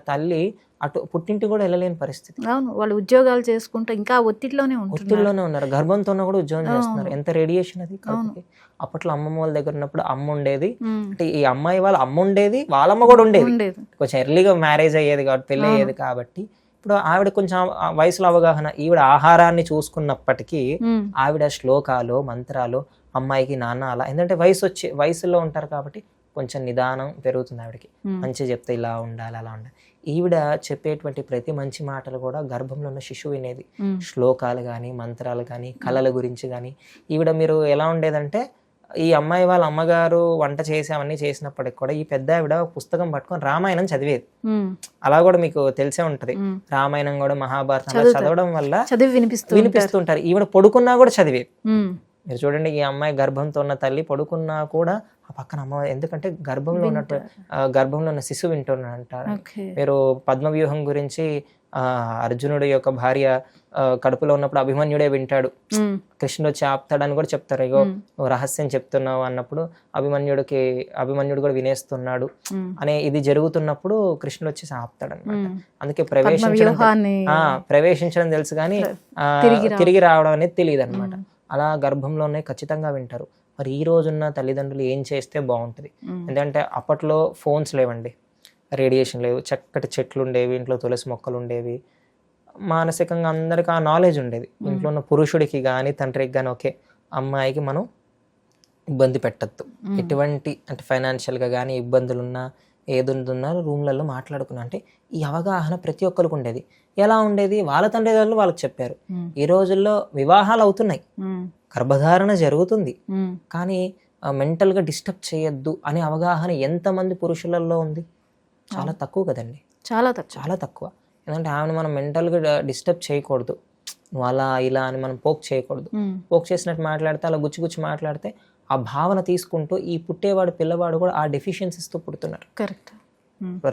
తల్లి అటు పుట్టింటి కూడా వెళ్ళలేని పరిస్థితి. అవును, వాళ్ళు ఉద్యోగాలు చేసుకుంటూ ఇంకా ఒత్తిడిలోనే ఉన్నారు. గర్భంతో కూడా ఉద్యోగం చేస్తున్నారు. ఎంత రేడియేషన్ అది. అప్పట్లో అమ్మమ్మ వాళ్ళ దగ్గర ఉన్నప్పుడు అమ్మ ఉండేది, అంటే ఈ అమ్మాయి వాళ్ళ అమ్మ ఉండేది, వాళ్ళమ్మ కూడా ఉండేది. కొంచెం ఎర్లీగా మ్యారేజ్ అయ్యేది కాబట్టి, పెళ్లి అయ్యేది కాబట్టి. ఇప్పుడు ఆవిడ కొంచెం వయసులో అవగాహన, ఈవిడ ఆహారాన్ని చూసుకున్నప్పటికీ ఆవిడ శ్లోకాలు మంత్రాలు అమ్మాయికి నాన్న అలా, ఎందుకంటే వయసులో ఉంటారు కాబట్టి కొంచెం నిదానం పెరుగుతుంది ఆవిడకి. మంచిగా చెప్తే ఇలా ఉండాలి అలా ఉండాలి. ఈవిడ చెప్పేటువంటి ప్రతి మంచి మాటలు కూడా గర్భంలో ఉన్న శిశువు వినేది. శ్లోకాలు కానీ మంత్రాలు కానీ కళల గురించి కానీ. ఈవిడ మీరు ఎలా ఉండేదంటే, ఈ అమ్మాయి వాళ్ళ అమ్మగారు వంట చేసి అవన్నీ చేసినప్పటికి కూడా ఈ పెద్ద ఆవిడ పుస్తకం పట్టుకొని రామాయణం చదివేది. అలా కూడా మీకు తెలిసే ఉంటది. రామాయణం కూడా మహాభారతం చదవడం వల్ల వినిపిస్తుంటారు. ఈవిడ పడుకున్నా కూడా చదివేది. మీరు చూడండి, ఈ అమ్మాయి గర్భంతో ఉన్న తల్లి పడుకున్నా కూడా ఆ పక్కన అమ్మ, ఎందుకంటే గర్భంలో ఉన్న శిశువు వింటున్నాడంటారు. మీరు పద్మవ్యూహం గురించి అర్జునుడి యొక్క భార్య కడుపులో ఉన్నప్పుడు అభిమన్యుడే వింటాడు, కృష్ణుడు వచ్చి ఆపుతాడని కూడా చెప్తారు. ఇగో నువ్వు రహస్యం చెప్తున్నావు అన్నప్పుడు అభిమన్యుడు కూడా వినేస్తున్నాడు అనే ఇది జరుగుతున్నప్పుడు కృష్ణుడు వచ్చి ఆపుతాడు అనమాట. అందుకే ప్రవేశించడం తెలుసు కానీ తిరిగి రావడం అనేది తెలియదు అనమాట. అలా గర్భంలోనే ఖచ్చితంగా వింటారు. మరి ఈ రోజున్న తల్లిదండ్రులు ఏం చేస్తే బాగుంటుంది? ఎందుకంటే అప్పట్లో ఫోన్స్ లేవండి, రేడియేషన్ లేవు, చక్కటి చెట్లు ఉండేవి, ఇంట్లో తులసి మొక్కలు ఉండేవి, మానసికంగా అందరికి ఆ నాలెడ్జ్ ఉండేది. ఇంట్లో ఉన్న పురుషుడికి కానీ తండ్రికి కానీ, ఓకే అమ్మాయికి మనం ఇబ్బంది పెట్టద్దు, ఎటువంటి అంటే ఫైనాన్షియల్గా కానీ ఇబ్బందులున్నా ఏది ఉంటున్నారో రూమ్లలో మాట్లాడుకున్నా. అంటే ఈ అవగాహన ప్రతి ఒక్కరికి ఉండేది. ఎలా ఉండేది, వాళ్ళ తండ్రిదారులు వాళ్ళకి చెప్పారు. ఈ రోజుల్లో వివాహాలు అవుతున్నాయి, గర్భధారణ జరుగుతుంది, కానీ మెంటల్గా డిస్టర్బ్ చేయొద్దు అనే అవగాహన ఎంతమంది పురుషులలో ఉంది? చాలా తక్కువ కదండి, చాలా తక్కువ. ఎందుకంటే ఆమెను మనం మెంటల్గా డిస్టర్బ్ చేయకూడదు, నువ్వు అలా ఇలా అని మనం పోక్ చేయకూడదు. పోక్ చేసినట్టు మాట్లాడితే, అలా గుచ్చి మాట్లాడితే ఆ భావన తీసుకుంటూ ఈ పుట్టేవాడు పిల్లవాడు కూడా ఆ డెఫిషియన్సీస్తో పుడుతున్నారు. కరెక్ట్.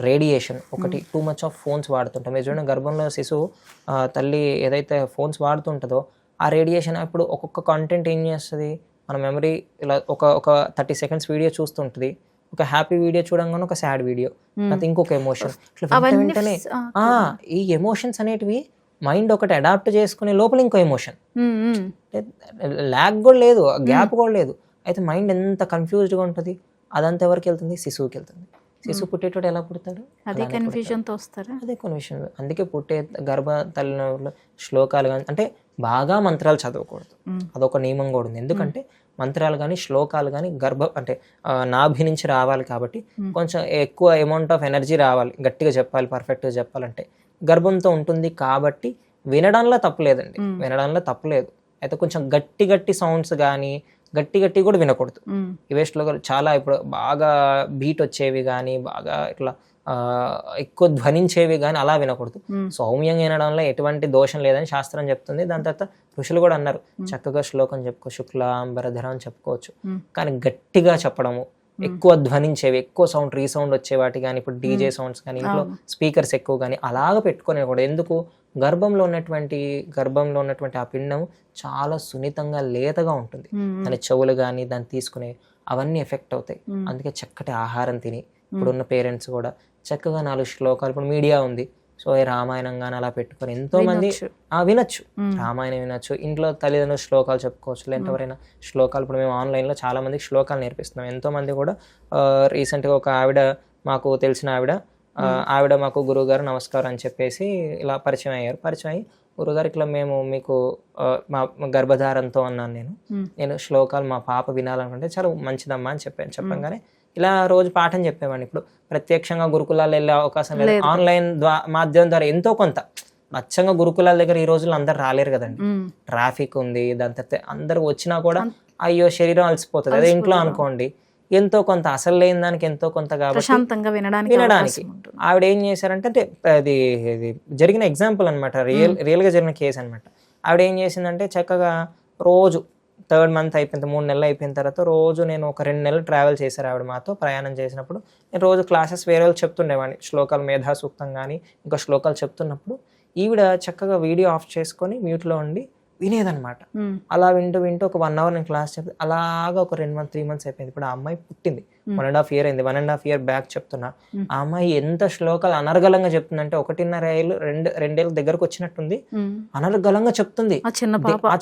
రేడియేషన్ ఒకటి, టూ మచ్ ఆఫ్ ఫోన్స్ వాడుతుంటాం. మీరు చూడండి, గర్భంలో శిశువు తల్లి ఏదైతే ఫోన్స్ వాడుతుంటుందో ఆ రేడియేషన్ అప్పుడు ఒక్కొక్క కంటెంట్ ఏం చేస్తుంది, మన మెమరీ ఇలా ఒక 30 seconds వీడియో చూస్తుంటుంది, ఒక హ్యాపీ వీడియో చూడంగానే ఒక సాడ్ వీడియో, లేకపోతే ఇంకొక ఎమోషన్, ఇట్లా వెంటనే ఈ ఎమోషన్స్ అనేటివి మైండ్ ఒకటి అడాప్ట్ చేసుకునే లోపల ఇంకో ఎమోషన్, ల్యాగ్ కూడా లేదు, గ్యాప్ కూడా లేదు. అయితే మైండ్ ఎంత కన్ఫ్యూజ్డ్గా ఉంటుంది. అదంతా ఎవరికి వెళ్తుంది? శిశువుకి వెళ్తుంది. శిశువు పుట్టేటోడు ఎలా పుడతాడు? అదే కన్ఫ్యూజన్తో వస్తారా? అదే కన్ఫ్యూజన్. అందుకే పుట్టే గర్భ తల్లిలో శ్లోకాలు కానీ, అంటే బాగా మంత్రాలు చదవకూడదు, అదొక నియమం కూడా ఉంది. ఎందుకంటే మంత్రాలు కానీ శ్లోకాలు కానీ అంటే నాభి నుంచి రావాలి కాబట్టి కొంచెం ఎక్కువ అమౌంట్ ఆఫ్ ఎనర్జీ రావాలి, గట్టిగా చెప్పాలి, పర్ఫెక్ట్గా చెప్పాలంటే. గర్భంతో ఉంటుంది కాబట్టి వినడంలో తప్పులేదండి, వినడంలో తప్పులేదు. అయితే కొంచెం గట్టి సౌండ్స్ కానీ గట్టి కూడా వినకూడదు. ఈ వేస్ట్లో చాలా ఇప్పుడు బాగా బీట్ వచ్చేవి కానీ, బాగా ఇట్లా ఎక్కువ ధ్వనించేవి కానీ అలా వినకూడదు. సౌమ్యంగా వినడంలో ఎటువంటి దోషం లేదని శాస్త్రం చెప్తుంది. దాని తర్వాత ఋషులు కూడా అన్నారు, చక్కగా శ్లోకం చెప్పుకో, శుక్లాంబరధరం అని చెప్పుకోవచ్చు. కానీ గట్టిగా చెప్పడము, ఎక్కువ ధ్వనించేవి, ఎక్కువ సౌండ్, రీసౌండ్ వచ్చేవాటి కానీ, ఇప్పుడు డీజే సౌండ్స్ కానీ, ఇంట్లో స్పీకర్స్ ఎక్కువ కానీ అలాగ పెట్టుకునే కూడా. ఎందుకు? గర్భంలో ఉన్నటువంటి ఆ పిండం చాలా సున్నితంగా లేతగా ఉంటుంది. దాని చెవులు కానీ దాన్ని తీసుకునే అవన్నీ ఎఫెక్ట్ అవుతాయి. అందుకే చక్కటి ఆహారం తిని, ఇప్పుడున్న పేరెంట్స్ కూడా చక్కగా 4 శ్లోకాలు, ఇప్పుడు మీడియా ఉంది, సో రామాయణం కానీ అలా పెట్టుకొని ఎంతో మంది వినొచ్చు, రామాయణం వినొచ్చు, ఇంట్లో తల్లిదండ్రులు శ్లోకాలు చెప్పుకోవచ్చు, లేదంటే ఎవరైనా శ్లోకాలు. ఇప్పుడు మేము ఆన్లైన్లో చాలా మందికి శ్లోకాలు నేర్పిస్తున్నాం. ఎంతో మంది కూడా రీసెంట్గా ఒక ఆవిడ, మాకు తెలిసిన ఆవిడ మాకు గురువుగారు నమస్కారం అని చెప్పేసి ఇలా పరిచయం అయ్యారు. పరిచయం అయ్యి, గురుగారు ఇట్లా మేము మీకు మా గర్భధారంతో అన్నాను, నేను శ్లోకాలు మా పాప వినాలనుకుంటే చాలా మంచిదమ్మా అని చెప్పంగానే ఇలా రోజు పాఠం చెప్పేవాడిని. ఇప్పుడు ప్రత్యక్షంగా గురుకులాలు వెళ్ళే అవకాశం లేదు, ఆన్లైన్ మాధ్యమం ద్వారా ఎంతో కొంత. అచ్చంగా గురుకులాల దగ్గర ఈ రోజుల్లో అందరు రాలేరు కదండి, ట్రాఫిక్ ఉంది, దాని తర్వాత అందరు వచ్చినా కూడా అయ్యో శరీరం అలసిపోతుంది. అదే ఇంట్లో అనుకోండి, ఎంతో కొంత అసలు లేని దానికి ఎంతో కొంత కాబట్టి వినడానికి ఆవిడ ఏం చేశారంటే, అంటే అది జరిగిన ఎగ్జాంపుల్ అనమాట, రియల్గా జరిగిన కేసు అనమాట. ఆవిడ ఏం చేసిందంటే, చక్కగా రోజు 3rd month అయిపోయింది, 3 నెలలు అయిపోయిన తర్వాత రోజు నేను ఒక 2 నెలలు ట్రావెల్ చేశారు ఆవిడ మాతో ప్రయాణం చేసినప్పుడు. నేను రోజు క్లాసెస్ వేరే వాళ్ళు చెప్తుండేవాడిని, శ్లోకాలు, మేధా సూక్తం కానీ ఇంకా శ్లోకాలు చెప్తున్నప్పుడు ఈవిడ చక్కగా వీడియో ఆఫ్ చేసుకొని మ్యూట్లో ఉండి వినేదనమాట. అలా వింటూ ఒక 1 hour నేను క్లాస్ చెప్తే అలాగా ఒక 2 months 3 months అయిపోయింది. ఇప్పుడు ఆ అమ్మాయి పుట్టింది, 1.5 year అయింది. 1.5 year బ్యాక్ చెప్తున్నా, ఆ అమ్మాయి ఎంత శ్లోకాలు అనర్గళంగా చెప్తుందంటే 1.5 ఏళ్ళు 2 ఏళ్ళ దగ్గరకు వచ్చినట్టుంది, అనర్గళంగా చెప్తుంది. ఆ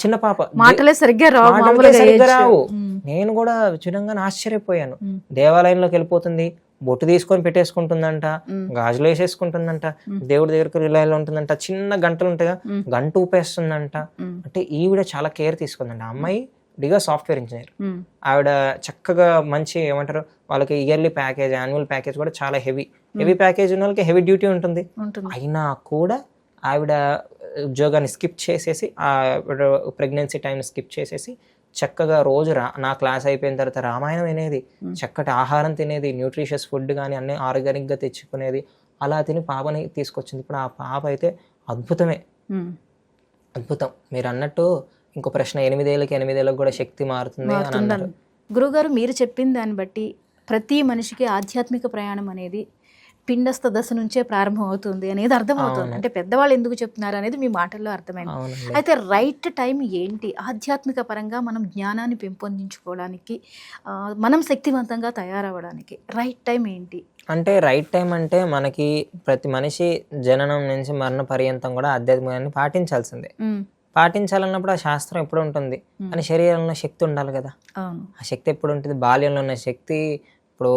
చిన్న పాప మాటలే సరిగ్గా రావు. నేను కూడా చూడంగానే ఆశ్చర్యపోయాను. దేవాలయంలోకి వెళ్ళిపోతుంది, బొట్టు తీసుకొని పెట్టేసుకుంటుందంట, గాజులు వేసేసుకుంటుందంట, దేవుడి దగ్గరకు రిలాయలో ఉంటుందంట, చిన్న గంటలు ఉంటాయిగా, గంట ఊపేస్తుందంట. అంటే ఈవిడ చాలా కేర్ తీసుకుందంట. ఆ అమ్మాయి డిగా సాఫ్ట్వేర్ ఇంజనీర్. ఆవిడ చక్కగా మంచి ఏమంటారు, వాళ్ళకి ఇయర్లీ ప్యాకేజ్, యాన్యువల్ ప్యాకేజ్ కూడా చాలా హెవీ ప్యాకేజ్ ఉన్న వాళ్ళకి హెవీ డ్యూటీ ఉంటుంది. అయినా కూడా ఆవిడ ఉద్యోగాన్ని స్కిప్ చేసేసి, ఆ ప్రెగ్నెన్సీ టైం స్కిప్ చేసేసి చక్కగా రోజు నా క్లాస్ అయిపోయిన తర్వాత రామాయణం వినేది, చక్కటి ఆహారం తినేది, న్యూట్రిషియస్ ఫుడ్ కానీ అన్నీ ఆర్గానిక్గా తెచ్చుకునేది. అలా తిని పాపని తీసుకొచ్చింది. ఇప్పుడు ఆ పాప అయితే అద్భుతమే, అద్భుతం. మీరు అన్నట్టు ఇంకో ప్రశ్న, 8 ఏళ్ళకి కూడా శక్తి మారుతుంది అని అన్నారు. గురుగారు, మీరు చెప్పిన దాన్ని బట్టి ప్రతి మనిషికి ఆధ్యాత్మిక ప్రయాణం అనేది పిండస్థ దశ నుంచే ప్రారంభం అవుతుంది అనేది అర్థమవుతుంది. అంటే పెద్దవాళ్ళు ఎందుకు చెప్తున్నారు అనేది మీ మాటల్లో అర్థమైంది. అయితే రైట్ టైం ఏంటి ఆధ్యాత్మిక పరంగా మనం జ్ఞానాన్ని పెంపొందించుకోవడానికి, మనం శక్తివంతంగా తయారవ్వడానికి రైట్ టైం ఏంటి? అంటే రైట్ టైం అంటే మనకి ప్రతి మనిషి జననం నుంచి మరణ పర్యంతం కూడా ఆధ్యాత్మికాన్ని పాటించాల్సిందే. పాటించాలన్నప్పుడు ఆ శాస్త్రం ఎప్పుడు ఉంటుంది, అని శరీరంలో శక్తి ఉండాలి కదా. ఆ శక్తి ఎప్పుడు ఉంటుంది? బాల్యంలో ఉన్న శక్తి ఇప్పుడు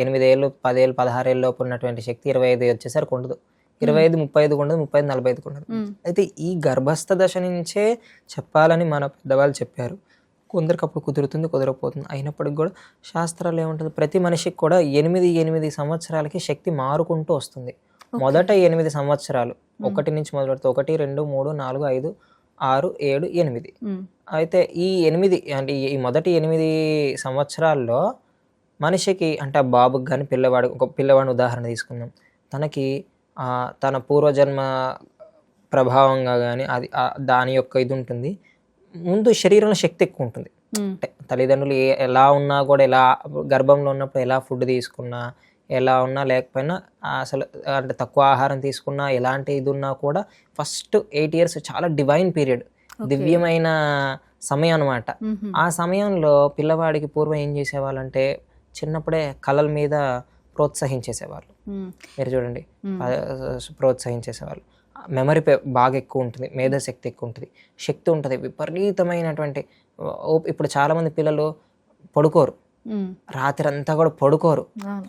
8 ఏళ్ళు 10 ఏళ్ళు 16 ఏళ్ళ లోపు ఉన్నటువంటి శక్తి 25 వచ్చేసరికి ఉండదు, 25 35 ఉండదు, 30 45 ఉండదు. అయితే ఈ గర్భస్థ దశ నుంచే చెప్పాలని మన పెద్దవాళ్ళు చెప్పారు. కొందరికి అప్పుడు కుదురుతుంది, కుదరకపోతుంది. అయినప్పటికి కూడా శాస్త్రాలు ఏముంటుంది, ప్రతి మనిషికి కూడా 8 సంవత్సరాలకి శక్తి మారుకుంటూ వస్తుంది. మొదట 8 సంవత్సరాలు, 1 నుంచి మొదలు పెడితే 1, 2, 3, 4, 5, 6, 7, 8. అయితే ఈ 8 అంటే ఈ మొదటి 8 సంవత్సరాల్లో మనిషికి అంటే ఆ బాబుకి కానీ ఒక పిల్లవాడిని ఉదాహరణ తీసుకుందాం, తనకి తన పూర్వజన్మ ప్రభావంగా కానీ అది దాని యొక్క ఇది ఉంటుంది. ముందు శరీరంలో శక్తి ఎక్కువ ఉంటుంది. అంటే తల్లిదండ్రులు ఎలా ఉన్నా కూడా, ఎలా గర్భంలో ఉన్నప్పుడు ఎలా ఫుడ్ తీసుకున్నా, ఎలా ఉన్నా లేకపోయినా, అసలు అంటే తక్కువ ఆహారం తీసుకున్నా, ఎలాంటి ఇది ఉన్నా కూడా ఫస్ట్ 8 years చాలా డివైన్ పీరియడ్, దివ్యమైన సమయం అనమాట. ఆ సమయంలో పిల్లవాడికి పూర్వం ఏం చేసేవాళ్ళంటే చిన్నప్పుడే కళల మీద ప్రోత్సహించేసేవాళ్ళు. మీరు చూడండి, ప్రోత్సహించేసేవాళ్ళు. మెమరీ బాగా ఎక్కువ ఉంటుంది, మేధాశక్తి ఎక్కువ ఉంటుంది, శక్తి ఉంటుంది, విపరీతమైనటువంటి. ఇప్పుడు చాలామంది పిల్లలు పడుకోరు, రాత్రి అంతా కూడా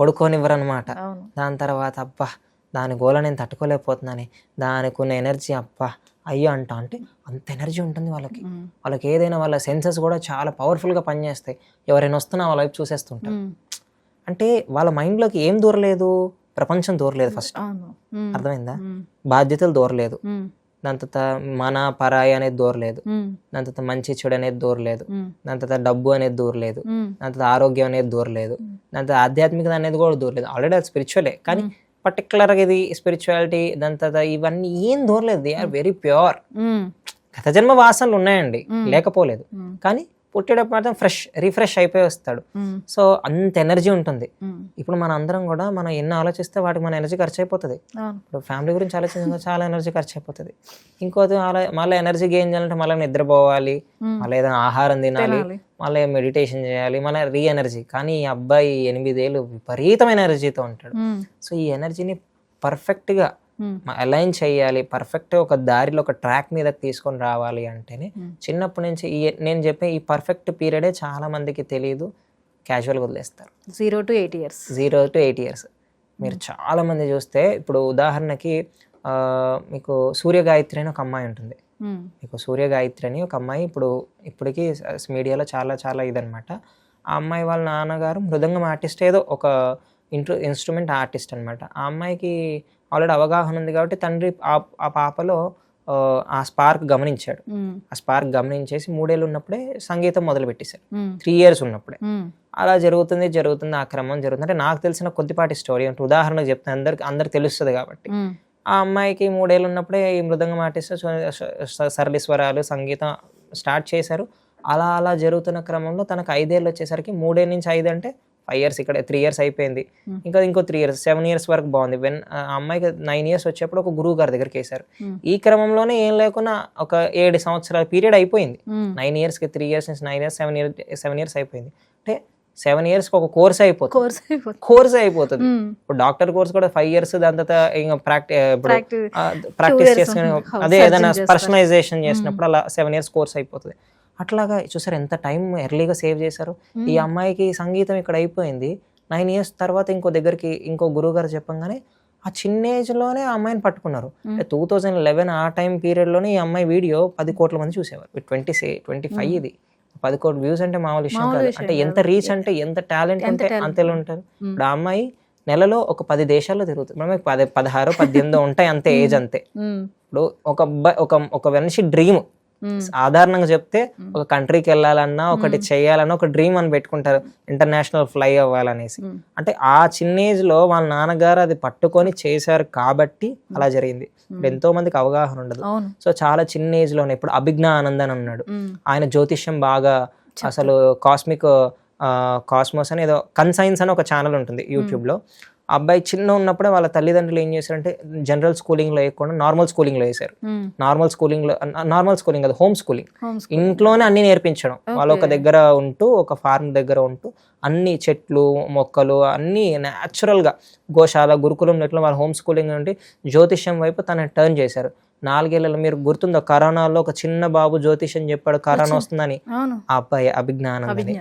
పడుకోనివ్వరు అనమాట. దాని తర్వాత అబ్బా దాని గోల నేను తట్టుకోలేకపోతున్నాను, దానికి ఉన్న ఎనర్జీ అబ్బా అయ్యో అంటే అంత ఎనర్జీ ఉంటుంది వాళ్ళకి. ఏదైనా వాళ్ళ సెన్సెస్ కూడా చాలా పవర్ఫుల్గా పనిచేస్తాయి. ఎవరైనా వస్తున్నా వాళ్ళ వైపు చూసేస్తుంటారు. అంటే వాళ్ళ మైండ్లోకి ఏం దూరలేదు, ప్రపంచం దూరలేదు. ఫస్ట్ అర్థమైందా, బాధ్యతలు దూరలేదు, దాని తర్వాత మన పరాయి అనేది దూరలేదు, దాని తర్వాత మంచి చెడు అనేది దూరలేదు, దాని తర్వాత డబ్బు అనేది దూరలేదు, దాని తర్వాత ఆరోగ్యం అనేది దూరలేదు, దాని తర్వాత ఆధ్యాత్మికత అనేది కూడా దూరలేదు. ఆల్రెడీ అది స్పిరిచువలే, కానీ పర్టికులర్గా ఇది స్పిరిచువాలిటీ దాని తర్వాత ఇవన్నీ ఏం దూరలేదు. They are very pure. గత జన్మ వాసనలు ఉన్నాయండి, లేకపోలేదు, కానీ పుట్టేటప్పుడు మాత్రం రిఫ్రెష్ అయిపోయి వస్తాడు. సో అంత ఎనర్జీ ఉంటుంది. ఇప్పుడు మన అందరం కూడా మనం ఎన్ని ఆలోచిస్తే వాటికి మన ఎనర్జీ ఖర్చు అయిపోతుంది. ఇప్పుడు ఫ్యామిలీ గురించి ఆలోచించగా చాలా ఎనర్జీ ఖర్చు అయిపోతుంది. ఇంకోటి మళ్ళీ ఎనర్జీ గెయిన్ చేయాలంటే మళ్ళీ నిద్రపోవాలి, మళ్ళీ ఏదైనా ఆహారం తినాలి, మళ్ళీ మెడిటేషన్ చేయాలి, మళ్ళీ ఎనర్జీ. కానీ ఈ అబ్బాయి 8 ఏళ్ళు విపరీతమైన ఎనర్జీతో ఉంటాడు. సో ఈ ఎనర్జీని పర్ఫెక్ట్గా అలైన్ చేయాలి, పర్ఫెక్ట్ ఒక దారిలో ఒక ట్రాక్ మీద తీసుకొని రావాలి అంటేనే చిన్నప్పటి నుంచి నేను చెప్పే ఈ పర్ఫెక్ట్ పీరియడే చాలా మందికి తెలియదు, క్యాజువల్గా వదిలేస్తారు. 0 to 8 years. మీరు చాలా మంది చూస్తే ఇప్పుడు ఉదాహరణకి మీకు సూర్యగాయత్రి అని ఒక అమ్మాయి ఉంటుంది. మీకు సూర్యగాయత్రి అని ఒక అమ్మాయి ఇప్పటికీ మీడియాలో చాలా చాలా ఇదనమాట. ఆ అమ్మాయి వాళ్ళ నాన్నగారు మృదంగం ఆర్టిస్ట్, ఏదో ఒక ఇన్స్ట్రుమెంట్ ఆర్టిస్ట్ అనమాట. ఆ అమ్మాయికి ఆల్రెడీ అవగాహన ఉంది కాబట్టి తండ్రి ఆ పాపలో ఆ స్పార్క్ గమనించాడు. ఆ స్పార్క్ గమనించేసి 3 ఏళ్ళు ఉన్నప్పుడే సంగీతం మొదలు పెట్టేశాడు, 3 years ఉన్నప్పుడే. అలా జరుగుతుంది ఆ క్రమం జరుగుతుంది. అంటే నాకు తెలిసిన కొద్దిపాటి స్టోరీ అంటే ఉదాహరణకు చెప్తాను, అందరికి తెలుస్తుంది కాబట్టి. ఆ అమ్మాయికి 3 ఏళ్ళు ఉన్నప్పుడే ఈ మృదంగం ఆర్టిస్ట్ సరళి స్వరాలు సంగీతం స్టార్ట్ చేశారు. అలా జరుగుతున్న క్రమంలో తనకు 5 ఏళ్ళు వచ్చేసరికి 3 నుంచి 5 అంటే 5 years, ఇక్కడ 3 years అయిపోయింది. ఇంకో 3 years, 7 years వరకు బాగుంది. ఆ అమ్మాయికి 9 years వచ్చేప్పుడు ఒక గురువు గారి దగ్గరికి వేశారు. ఈ క్రమంలోనే ఏం లేకున్నా ఒక 7 సంవత్సరాల పీరియడ్ అయిపోయింది. 9 yearsకి 3 years నుంచి 9 years 7 years అయిపోయింది. అంటే 7 yearsకి ఒక కోర్స్ అయిపోతుంది. ఇప్పుడు డాక్టర్ కోర్స్ కూడా 5 years, దాని తర్వాత ఇంకా ప్రాక్టీస్ చేసుకుని అదే ఏదైనా పర్సనలైజేషన్ చేసినప్పుడు అలా 7 years కోర్స్ అయిపోతుంది. అట్లాగా చూసారు ఎంత టైం ఎర్లీగా సేవ్ చేశారు. ఈ అమ్మాయికి సంగీతం ఇక్కడ అయిపోయింది. 9 years తర్వాత ఇంకో గురువు గారు చెప్పంగానే ఆ చిన్న ఏజ్లోనే ఆ అమ్మాయిని పట్టుకున్నారు. 2011 ఆ టైం పీరియడ్లోనే ఈ అమ్మాయి వీడియో 10 కోట్ల మంది చూసేవారు. 25 ఇది 10 కోట్ల వ్యూస్ అంటే మామూలు విషయం కాదు. అంటే ఎంత రీచ్ అంటే ఎంత టాలెంట్ అంటే అంతలో ఉంటారు. ఇప్పుడు ఆ అమ్మాయి నెలలో ఒక 10 దేశాల్లో తిరుగుతుంది. మనకి 16, 18 ఉంటాయి అంతే ఏజ్ అంతే. ఇప్పుడు ఒక మనిషి డ్రీమ్ సాధారణంగా చెప్తే ఒక కంట్రీకి వెళ్ళాలన్నా ఒకటి చేయాలన్నా ఒక డ్రీమ్ అని పెట్టుకుంటారు, ఇంటర్నేషనల్ ఫ్లై అవ్వాలనేసి. అంటే ఆ చిన్న ఏజ్ లో వాళ్ళ నాన్నగారు అది పట్టుకొని చేశారు కాబట్టి అలా జరిగింది. ఇప్పుడు ఎంతో మందికి అవగాహన ఉండదు. సో చాలా చిన్న ఏజ్ లోనే ఇప్పుడు అభిజ్ఞా ఆనంద్ అని ఉన్నాడు, ఆయన జ్యోతిష్యం బాగా అసలు కాస్మోస్ అని ఏదో కన్సైన్స్ అని ఒక ఛానల్ ఉంటుంది యూట్యూబ్ లో. ఆ అబ్బాయి చిన్న ఉన్నప్పుడే వాళ్ళ తల్లిదండ్రులు ఏం చేశారంటే జనరల్ స్కూలింగ్ లో వేయకుండా నార్మల్ స్కూలింగ్ లో వేశారు. నార్మల్ స్కూలింగ్ కాదు, హోమ్ స్కూలింగ్. ఇంట్లోనే అన్ని నేర్పించడం. వాళ్ళు ఒక దగ్గర ఉంటూ ఒక ఫార్మ్ దగ్గర ఉంటూ అన్ని చెట్లు మొక్కలు అన్ని న్యాచురల్ గా గోశాల గురుకులం నెట్లో వాళ్ళ హోమ్ స్కూలింగ్ నుండి జ్యోతిష్యం వైపు తనని టర్న్ చేశారు. 4 ఏళ్ళలో మీరు గుర్తుందో కరోనాలో ఒక చిన్న బాబు జ్యోతిష్యం చెప్పాడు కరోనా వస్తుందని. ఆ అబ్బాయి అభిజ్ఞానం అని,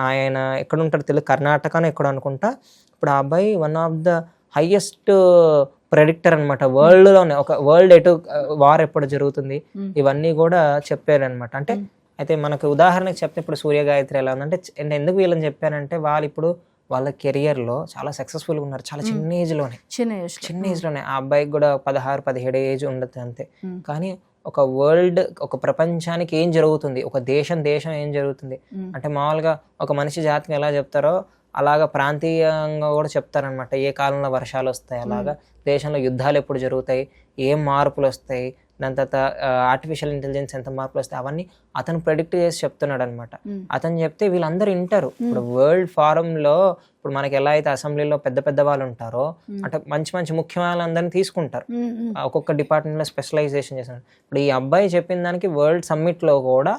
ఆయన ఎక్కడ ఉంటాడు తెలియదు, కర్ణాటకనో ఎక్కడ అనుకుంటా. ఇప్పుడు ఆ అబ్బాయి one of the highest predictor అనమాట వరల్డ్ లోనే. ఒక వరల్డ్ వార్ ఎప్పుడు జరుగుతుంది ఇవన్నీ కూడా చెప్పారనమాట. అంటే అయితే మనకు ఉదాహరణకు చెప్తే ఇప్పుడు సూర్య గాయత్రి ఎలా ఉందంటే నేను ఎందుకు వీళ్ళని చెప్పానంటే వాళ్ళు ఇప్పుడు వాళ్ళ కెరియర్లో చాలా సక్సెస్ఫుల్గా ఉన్నారు, చాలా చిన్న ఏజ్లోనే. ఆ అబ్బాయికి కూడా 16-17 ఏజ్ ఉండదు అంతే. కానీ ఒక వరల్డ్, ఒక ప్రపంచానికి ఏం జరుగుతుంది, ఒక దేశం ఏం జరుగుతుంది అంటే మామూలుగా ఒక మనిషి జాతిని ఎలా చెప్తారో అలాగా ప్రాంతీయంగా కూడా చెప్తారనమాట. ఏ కాలంలో వర్షాలు వస్తాయి, అలాగా దేశంలో యుద్ధాలు ఎప్పుడు జరుగుతాయి, ఏం మార్పులు వస్తాయి, దాని తర్వాత ఆర్టిఫిషియల్ ఇంటెలిజెన్స్ ఎంత మార్పులు వస్తాయి, అవన్నీ అతను ప్రెడిక్ట్ చేసి చెప్తున్నాడు అనమాట. అతను చెప్తే వీళ్ళందరూ వింటారు. ఇప్పుడు వరల్డ్ ఫారంలో ఇప్పుడు మనకి ఎలా అయితే అసెంబ్లీలో పెద్ద వాళ్ళు ఉంటారో అంటే మంచి ముఖ్యమైన వాళ్ళందరినీ తీసుకుంటారు, ఒక్కొక్క డిపార్ట్మెంట్లో స్పెషలైజేషన్ చేస్తారు. ఇప్పుడు ఈ అబ్బాయి చెప్పిన దానికి వరల్డ్ సమ్మిట్లో కూడా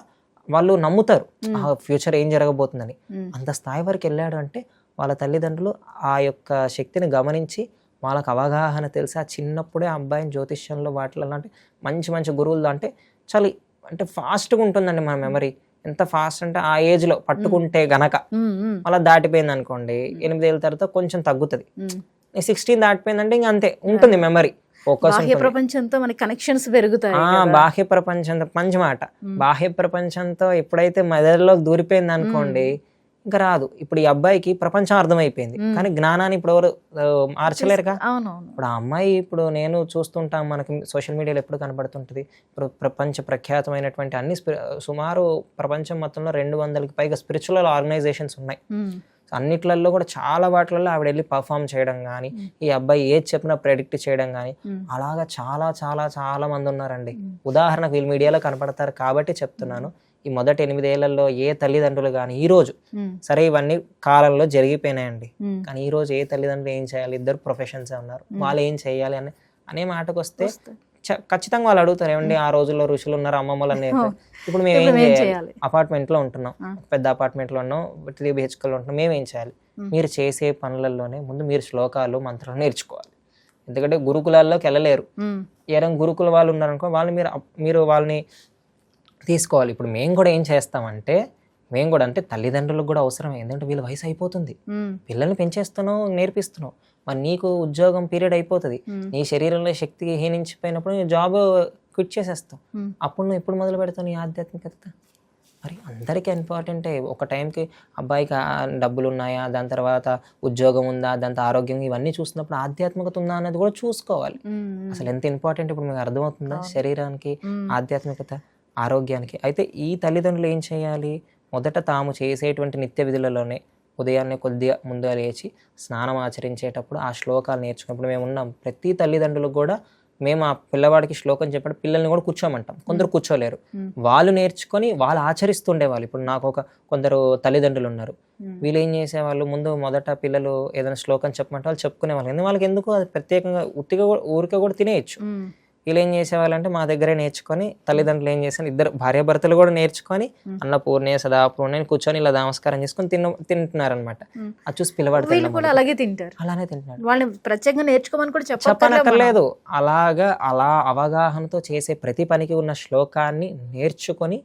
వాళ్ళు నమ్ముతారు ఫ్యూచర్ ఏం జరగబోతుందని. అంత స్థాయి వరకు వెళ్ళాడు అంటే వాళ్ళ తల్లిదండ్రులు ఆ యొక్క శక్తిని గమనించి వాళ్ళకి అవగాహన తెలిసి ఆ చిన్నప్పుడే ఆ అబ్బాయిని జ్యోతిష్యంలో వాటిలో అంటే మంచి గురువులు అంటే చాలా అంటే ఫాస్ట్గా ఉంటుందండి మన మెమరీ. ఎంత ఫాస్ట్ అంటే ఆ ఏజ్లో పట్టుకుంటే గనక అలా దాటిపోయింది అనుకోండి 8 ఏళ్ళ తర్వాత కొంచెం తగ్గుతుంది. 16 దాటిపోయిందంటే ఇంకా అంతే ఉంటుంది మెమరీ. బాహ్య ప్రపంచంతో మన కనెక్షన్స్ పెరుగుతాయి. బాహ్య ప్రపంచంతో మంచి మాట. బాహ్య ప్రపంచంతో ఎప్పుడైతే మెదడులోకి దూరిపోయింది అనుకోండి ఇంకా రాదు. ఇప్పుడు ఈ అబ్బాయికి ప్రపంచం అర్థమైపోయింది కానీ జ్ఞానాన్ని ఇప్పుడు ఎవరు మార్చలేరుగా. ఇప్పుడు ఆ అమ్మాయి ఇప్పుడు నేను చూస్తుంటాం, మనకి సోషల్ మీడియాలో ఎప్పుడు కనబడుతుంటది. ఇప్పుడు ప్రపంచ ప్రఖ్యాతమైనటువంటి అన్ని సుమారు ప్రపంచం మొత్తంలో 200కి పైగా స్పిరిచువల్ ఆర్గనైజేషన్స్ ఉన్నాయి. అన్నిట్లలో కూడా చాలా వాటిలలో ఆవిడ వెళ్ళి పర్ఫామ్ చేయడం కానీ, ఈ అబ్బాయి ఏది చెప్పినా ప్రెడిక్ట్ చేయడం కానీ, అలాగా చాలా మంది ఉన్నారండి. ఉదాహరణకు వీళ్ళు మీడియాలో కనపడతారు కాబట్టి చెప్తున్నాను. ఈ మొదటి 8 ఏళ్లలో ఏ తల్లిదండ్రులు కానీ ఈ రోజు సరే ఇవన్నీ కాలంలో జరిగిపోయినాయండి, కానీ ఈ రోజు ఏ తల్లిదండ్రులు ఏం చేయాలి, ఇద్దరు ప్రొఫెషన్స్ ఉన్నారు, వాళ్ళు ఏం చేయాలి అనే మాటకు వస్తే ఖచ్చితంగా వాళ్ళు అడుగుతారు, ఏమండి ఆ రోజుల్లో ఋషులు ఉన్నారు, అమ్మమ్మలు అనేది. ఇప్పుడు మేము ఏం చేయాలి, అపార్ట్మెంట్ లో ఉంటున్నాం, పెద్ద అపార్ట్మెంట్ లో ఉన్నాం, 3 BHK లో ఉంటున్నాం, మేము ఏం చేయాలి? మీరు చేసే పనులలోనే ముందు మీరు శ్లోకాలు మంత్రాలు నేర్చుకోవాలి. ఎందుకంటే గురుకులాల్లోకి వెళ్ళలేరు. ఏదైనా గురుకుల వాళ్ళు ఉన్నారనుకో వాళ్ళు మీరు వాళ్ళని తీసుకోవాలి. ఇప్పుడు మేము కూడా ఏం చేస్తామంటే మేము కూడా అంటే తల్లిదండ్రులకు కూడా అవసరమే. ఎందుకంటే వీళ్ళ వయసు అయిపోతుంది, పిల్లల్ని పెంచేస్తున్నావు, నేర్పిస్తున్నావు, మరి నీకు ఉద్యోగం పీరియడ్ అయిపోతుంది, నీ శరీరంలో శక్తి హీనించిపోయినప్పుడు నువ్వు జాబ్ క్విట్ చేసేస్తావు. అప్పుడు నువ్వు ఎప్పుడు మొదలు పెడతావు నీ ఆధ్యాత్మికత? మరి అందరికీ ఇంపార్టెంటే. ఒక టైంకి అబ్బాయికి డబ్బులు ఉన్నాయా, దాని తర్వాత ఉద్యోగం ఉందా, దాంతో ఆరోగ్యం, ఇవన్నీ చూసినప్పుడు ఆధ్యాత్మికత ఉందా అన్నది కూడా చూసుకోవాలి. అసలు ఎంత ఇంపార్టెంట్ ఇప్పుడు మీకు అర్థమవుతుందా శరీరానికి, ఆధ్యాత్మికత, ఆరోగ్యానికి. అయితే ఈ తల్లిదండ్రులు ఏం చేయాలి? మొదట తాము చేసేటువంటి నిత్య విధులలోనే ఉదయాన్నే కొద్దిగా ముందుగా లేచి స్నానం ఆచరించేటప్పుడు ఆ శ్లోకాలు నేర్చుకున్నప్పుడు మేము ఉన్నాం. ప్రతి తల్లిదండ్రులకు కూడా మేము ఆ పిల్లవాడికి శ్లోకం చెప్పడం, పిల్లల్ని కూడా కూర్చోమంటాం. కొందరు కూర్చోలేరు, వాళ్ళు నేర్చుకొని వాళ్ళు ఆచరిస్తుండేవాళ్ళు. ఇప్పుడు నాకు కొందరు తల్లిదండ్రులు ఉన్నారు, వీళ్ళు ఏం చేసేవాళ్ళు, మొదట పిల్లలు ఏదైనా శ్లోకం చెప్పమంటే వాళ్ళు చెప్పుకునేవాళ్ళు. ఎందుకు వాళ్ళకి ఎందుకు అది ప్రత్యేకంగా ఊరికే కూడా తినేయచ్చు. వీళ్ళు ఏం చేసేవాళ్ళంటే మా దగ్గరే నేర్చుకొని, తల్లిదండ్రులు ఏం చేశారు, ఇద్దరు భార్యాభర్తలు కూడా నేర్చుకొని అన్నపూర్ణే సదాపూర్ణే కూర్చొని ఇలా నమస్కారం చేసుకొని తింటున్నారనమాట. అది చూసి పిల్లవాడు అలాగే తింటారు, అలానే తింటున్నారు. వాళ్ళని ప్రత్యేకంగా నేర్చుకోమని కూడా చెప్పనక్కర్లేదు. అలా అవగాహనతో చేసే ప్రతి పనికి ఉన్న శ్లోకాన్ని నేర్చుకొని,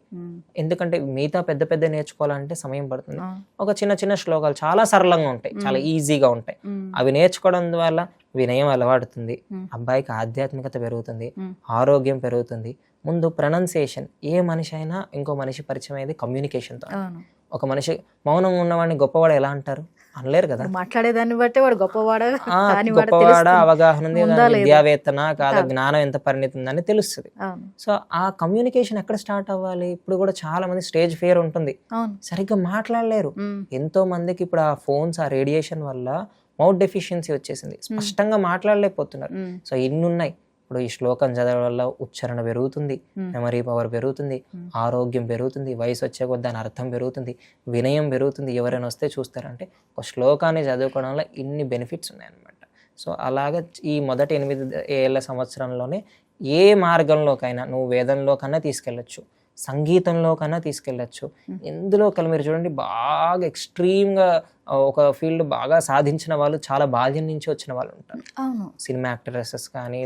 ఎందుకంటే మిగతా పెద్ద నేర్చుకోవాలంటే సమయం పడుతుంది. ఒక చిన్న శ్లోకాలు చాలా సరళంగా ఉంటాయి, చాలా ఈజీగా ఉంటాయి. అవి నేర్చుకోవడం వల్ల వినయం అలవాడుతుంది, అబ్బాయికి ఆధ్యాత్మికత పెరుగుతుంది, ఆరోగ్యం పెరుగుతుంది. ముందు ప్రొనౌన్సియేషన్. ఏ మనిషి అయినా ఇంకో మనిషి పరిచయం అయ్యేది కమ్యూనికేషన్తో. ఒక మనిషి మౌనంగా ఉన్నవాడిని గొప్పవాడు ఎలా అంటారు? అనలేరు కదా. మాట్లాడేదాన్ని బట్టి వాడు గొప్పవాడా, అవగాహన ఉంది, విద్యావేత్తనా కాదా, జ్ఞానం ఎంత పరిణితి ఉందని తెలుస్తుంది. సో ఆ కమ్యూనికేషన్ ఎక్కడ స్టార్ట్ అవ్వాలి? ఇప్పుడు కూడా చాలా మంది స్టేజ్ ఫియర్ ఉంటుంది, సరిగ్గా మాట్లాడలేరు. ఎంతో మందికి ఇప్పుడు ఆ ఫోన్స్, ఆ రేడియేషన్ వల్ల మౌత్ డెఫిషియన్సీ వచ్చేసింది, స్పష్టంగా మాట్లాడలేకపోతున్నారు. సో ఇన్ని ఉన్నాయి. ఇప్పుడు ఈ శ్లోకం చదవడం వల్ల ఉచ్చారణ పెరుగుతుంది, మెమరీ పవర్ పెరుగుతుంది, ఆరోగ్యం పెరుగుతుంది, వయసు వచ్చే కొద్ది దాని అర్థం పెరుగుతుంది, వినయం పెరుగుతుంది. ఎవరైనా వస్తే చూస్తారంటే ఒక శ్లోకాన్ని చదువుకోవడం వల్ల ఇన్ని బెనిఫిట్స్ ఉన్నాయన్నమాట. సో అలాగే ఈ మొదటి 8 ఏళ్ళ సంవత్సరంలోనే ఏ మార్గంలోకైనా నువ్వు వేదంలోకన్నా తీసుకెళ్ళచ్చు, సంగీతంలో కన్నా తీసుకెళ్ళచ్చు, ఎందులో కల మీరు చూడండి బాగా ఎక్స్ట్రీమ్గా ఒక ఫీల్డ్ బాగా సాధించిన వాళ్ళు చాలా బాల్యం నుంచి వచ్చిన వాళ్ళు ఉంటారు. సినిమా యాక్టర్సెస్ కానీ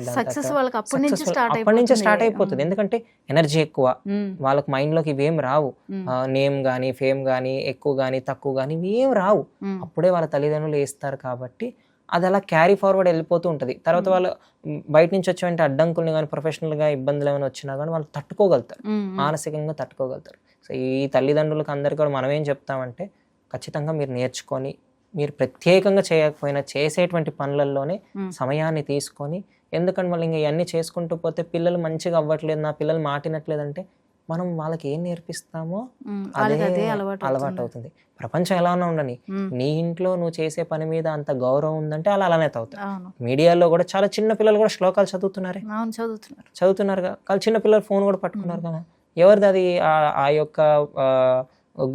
అప్పటి నుంచే స్టార్ట్ అయిపోతుంది. ఎందుకంటే ఎనర్జీ ఎక్కువ, వాళ్ళకి మైండ్లోకి ఇవేం రావు, నేమ్ కానీ ఫేమ్ కానీ ఎక్కువ కానీ తక్కువ కానీ ఇవేం రావు. అప్పుడే వాళ్ళ తల్లిదండ్రులు వేస్తారు కాబట్టి అది అలా క్యారీ ఫార్వర్డ్ వెళ్ళిపోతూ ఉంటుంది. తర్వాత వాళ్ళు బయట నుంచి వచ్చేవంటి అడ్డంకుల్ని కానీ ప్రొఫెషనల్గా ఇబ్బందులు ఏమైనా వచ్చినా కానీ వాళ్ళు తట్టుకోగలుగుతారు, మానసికంగా తట్టుకోగలుగుతారు. సో ఈ తల్లిదండ్రులకు అందరికీ కూడా మనం ఏం చెప్తామంటే ఖచ్చితంగా మీరు నేర్చుకొని మీరు ప్రత్యేకంగా చేయకపోయినా చేసేటువంటి పనులలోనే సమయాన్ని తీసుకొని, ఎందుకంటే మళ్ళీ ఇంకా ఇవన్నీ చేసుకుంటూ పోతే పిల్లలు మంచిగా అవ్వట్లేదు, నా పిల్లలు మాటినట్లేదంటే మనం వాళ్ళకి ఏం నేర్పిస్తామో అదే అలవాటు అవుతుంది. ప్రపంచం ఎలా ఉన్నా ఉండని, నీ ఇంట్లో నువ్వు చేసే పని మీద అంత గౌరవం ఉందంటే అలానే అవుతుంది. మీడియాలో కూడా చాలా చిన్న పిల్లలు కూడా శ్లోకాలు చదువుతున్నారు కదా, వాళ్ళు చిన్న పిల్లలు ఫోన్ కూడా పట్టుకున్నారు కదా. ఎవరిది అది? ఆ యొక్క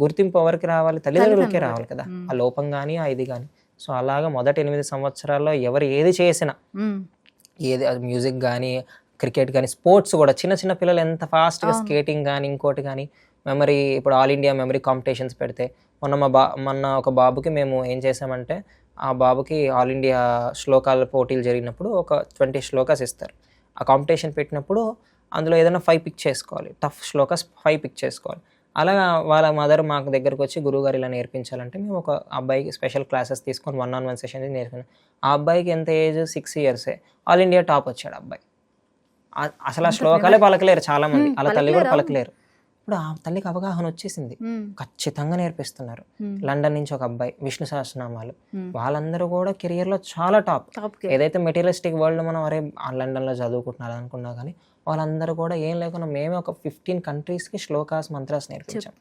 గుర్తింపు ఎవరికి రావాలి? తల్లిదండ్రులకే రావాలి కదా, ఆ లోపం కానీ ఆ ఇది కానీ. సో అలాగా మొదటి 8 సంవత్సరాల్లో ఎవరు ఏది చేసినా, ఏది అది మ్యూజిక్ కానీ క్రికెట్ కానీ స్పోర్ట్స్ కూడా, చిన్న చిన్న పిల్లలు ఎంత ఫాస్ట్గా స్కేటింగ్ కానీ ఇంకోటి కానీ మెమరీ, ఇప్పుడు ఆల్ ఇండియా మెమరీ కాంపిటీషన్స్ పెడితే మొన్న ఒక బాబుకి మేము ఏం చేసామంటే, ఆ బాబుకి ఆల్ ఇండియా శ్లోకాల పోటీలు జరిగినప్పుడు ఒక 20 శ్లోకాస్ ఇస్తారు. ఆ కాంపిటీషన్ పెట్టినప్పుడు అందులో ఏదైనా 5 పిక్ చేసుకోవాలి, టఫ్ శ్లోకాస్ 5 పిక్ చేసుకోవాలి. అలాగా వాళ్ళ మదర్ మాకు దగ్గరకు వచ్చి గురువుగారు ఇలా నేర్పించాలంటే మేము ఒక అబ్బాయికి స్పెషల్ క్లాసెస్ తీసుకొని 1-on-1 సెషన్ నేర్చుకున్నాం. ఆ అబ్బాయికి ఎంత age 6 years, all India top వచ్చాడు అబ్బాయి. అసలు ఆ శ్లోకాలే పలకలేరు చాలా మంది, అలా తల్లి కూడా పలకలేరు. ఇప్పుడు ఆ తల్లికి అవగాహన వచ్చేసింది, ఖచ్చితంగా నేర్పిస్తున్నారు. లండన్ నుంచి ఒక అబ్బాయి విష్ణు సహస్రనామాలు, వాళ్ళందరూ కూడా కెరియర్లో చాలా టాప్. ఏదైతే మెటీరియలిస్టిక్ వరల్డ్ మనం అరే లండన్లో చదువుకుంటున్నారు అనుకున్నా కానీ వాళ్ళందరూ కూడా ఏం లేకుండా మేమే ఒక 15 countries శ్లోకాస్ మంత్రాస్ నేర్పించాం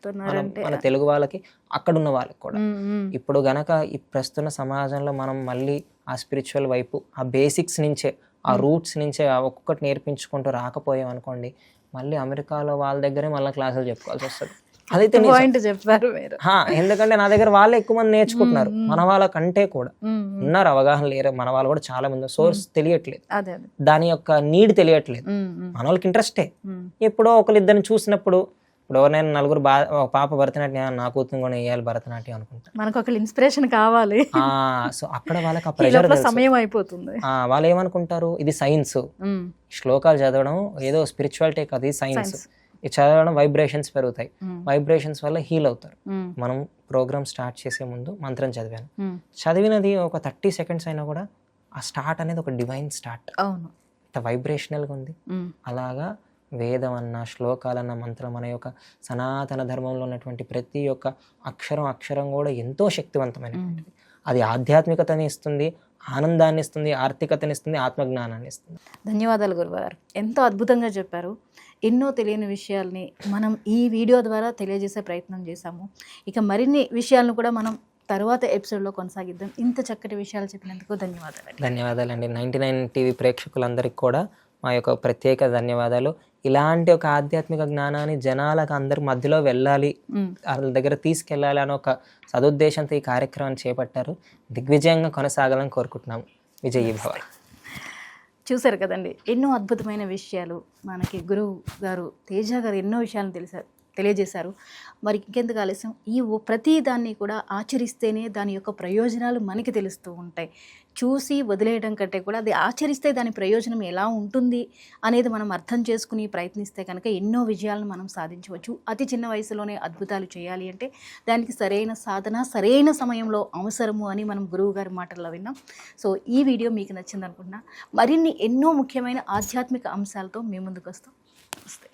మన తెలుగు వాళ్ళకి, అక్కడున్న వాళ్ళకి కూడా. ఇప్పుడు గనక ఈ ప్రస్తుత సమాజంలో మనం మళ్ళీ ఆ స్పిరిచువల్ వైపు, ఆ బేసిక్స్ నుంచే, ఆ రూట్స్ నుంచే ఒక్కొక్కటి నేర్పించుకుంటూ రాకపోయాం అనుకోండి, మళ్ళీ అమెరికాలో వాళ్ళ దగ్గరే మళ్ళీ క్లాసులు చెప్పుకోవాల్సి వస్తుంది. అదైతే చెప్పారు మీరు. ఎందుకంటే నా దగ్గర వాళ్ళే ఎక్కువ మంది నేర్చుకుంటున్నారు, మన వాళ్ళ కంటే కూడా ఉన్నారు, అవగాహన లేరు మన వాళ్ళు కూడా చాలా మంది. సోర్స్ తెలియట్లేదు, దాని యొక్క నీడ్ తెలియట్లేదు, మన వాళ్ళకి ఇంట్రెస్టే. ఎప్పుడో ఒకరిద్దరిని చూసినప్పుడు, ఇప్పుడు ఎవరైనా నలుగురు ఒక పాప భరతనాట్యం, నా కూతురు కూడా వేయాలి భరతనాట్యం అనుకుంటారు, మనకు ఒక ఇన్స్పిరేషన్ కావాలి. సో అక్కడ వాళ్ళకి ఆ ప్రెషర్, సమయం అయిపోతుంది. వాళ్ళు ఏమనుకుంటారు, ఇది సైన్స్, శ్లోకాలు చదవడం ఏదో స్పిరిచువాలిటీ కాదు, ఇది సైన్స్. ఇది చదవడం వైబ్రేషన్స్ పెరుగుతాయి, వైబ్రేషన్స్ వల్ల హీల్ అవుతారు. మనం ప్రోగ్రామ్ స్టార్ట్ చేసే ముందు మంత్రం చదివినది ఒక 30 seconds అయినా కూడా ఆ స్టార్ట్ అనేది ఒక డివైన్ స్టార్ట్, ఇంత వైబ్రేషనల్గా ఉంది. అలాగా వేదం అన్న, శ్లోకాలన్న, మంత్రం అనే యొక్క సనాతన ధర్మంలో ఉన్నటువంటి ప్రతి ఒక్క అక్షరం కూడా ఎంతో శక్తివంతమైనటువంటిది. అది ఆధ్యాత్మికతని ఇస్తుంది, ఆనందాన్ని ఇస్తుంది, ఆర్థికతని ఇస్తుంది, ఆత్మజ్ఞానాన్ని ఇస్తుంది. ధన్యవాదాలు గురుగారు, ఎంతో అద్భుతంగా చెప్పారు. ఎన్నో తెలియని విషయాల్ని మనం ఈ వీడియో ద్వారా తెలియజేసే ప్రయత్నం చేశాము. ఇక మరిన్ని విషయాలను కూడా మనం తర్వాత ఎపిసోడ్లో కొనసాగిద్దాం. ఇంత చక్కటి విషయాలు చెప్పినందుకు ధన్యవాదాలండి. 99 టీవీ ప్రేక్షకులందరికీ కూడా మా యొక్క ప్రత్యేక ధన్యవాదాలు. ఇలాంటి ఒక ఆధ్యాత్మిక జ్ఞానాన్ని జనాలకు అందరి మధ్యలో వెళ్ళాలి, వాళ్ళ దగ్గర తీసుకెళ్ళాలి అనే ఒక సదుద్దేశంతో ఈ కార్యక్రమాన్ని చేపట్టారు. దిగ్విజయంగా కొనసాగాలని కోరుకుంటున్నాము. విజయీ భవ. చూశారు కదండి, ఎన్నో అద్భుతమైన విషయాలు మనకి గురువు గారు తేజ గారు ఎన్నో విషయాలను తెలియజేశారు. మరి ఇంకెందుకు ఆలస్యం, ఈ ప్రతి దాన్ని కూడా ఆచరిస్తేనే దాని యొక్క ప్రయోజనాలు మనకి తెలుస్తూ ఉంటాయి. చూసి వదిలేయడం కంటే కూడా అది ఆచరిస్తే దాని ప్రయోజనం ఎలా ఉంటుంది అనేది మనం అర్థం చేసుకుని ప్రయత్నిస్తే కనుక ఎన్నో విజయాలను మనం సాధించవచ్చు. అతి చిన్న వయసులోనే అద్భుతాలు చేయాలి అంటే దానికి సరైన సాధన సరైన సమయంలో అవసరము అని మనం గురువు గారి మాటల్లో విన్నాం. సో ఈ వీడియో మీకు నచ్చింది అనుకుంటున్నా. మరిన్ని ఎన్నో ముఖ్యమైన ఆధ్యాత్మిక అంశాలతో మీ ముందుకు వస్తాం. నమస్తే.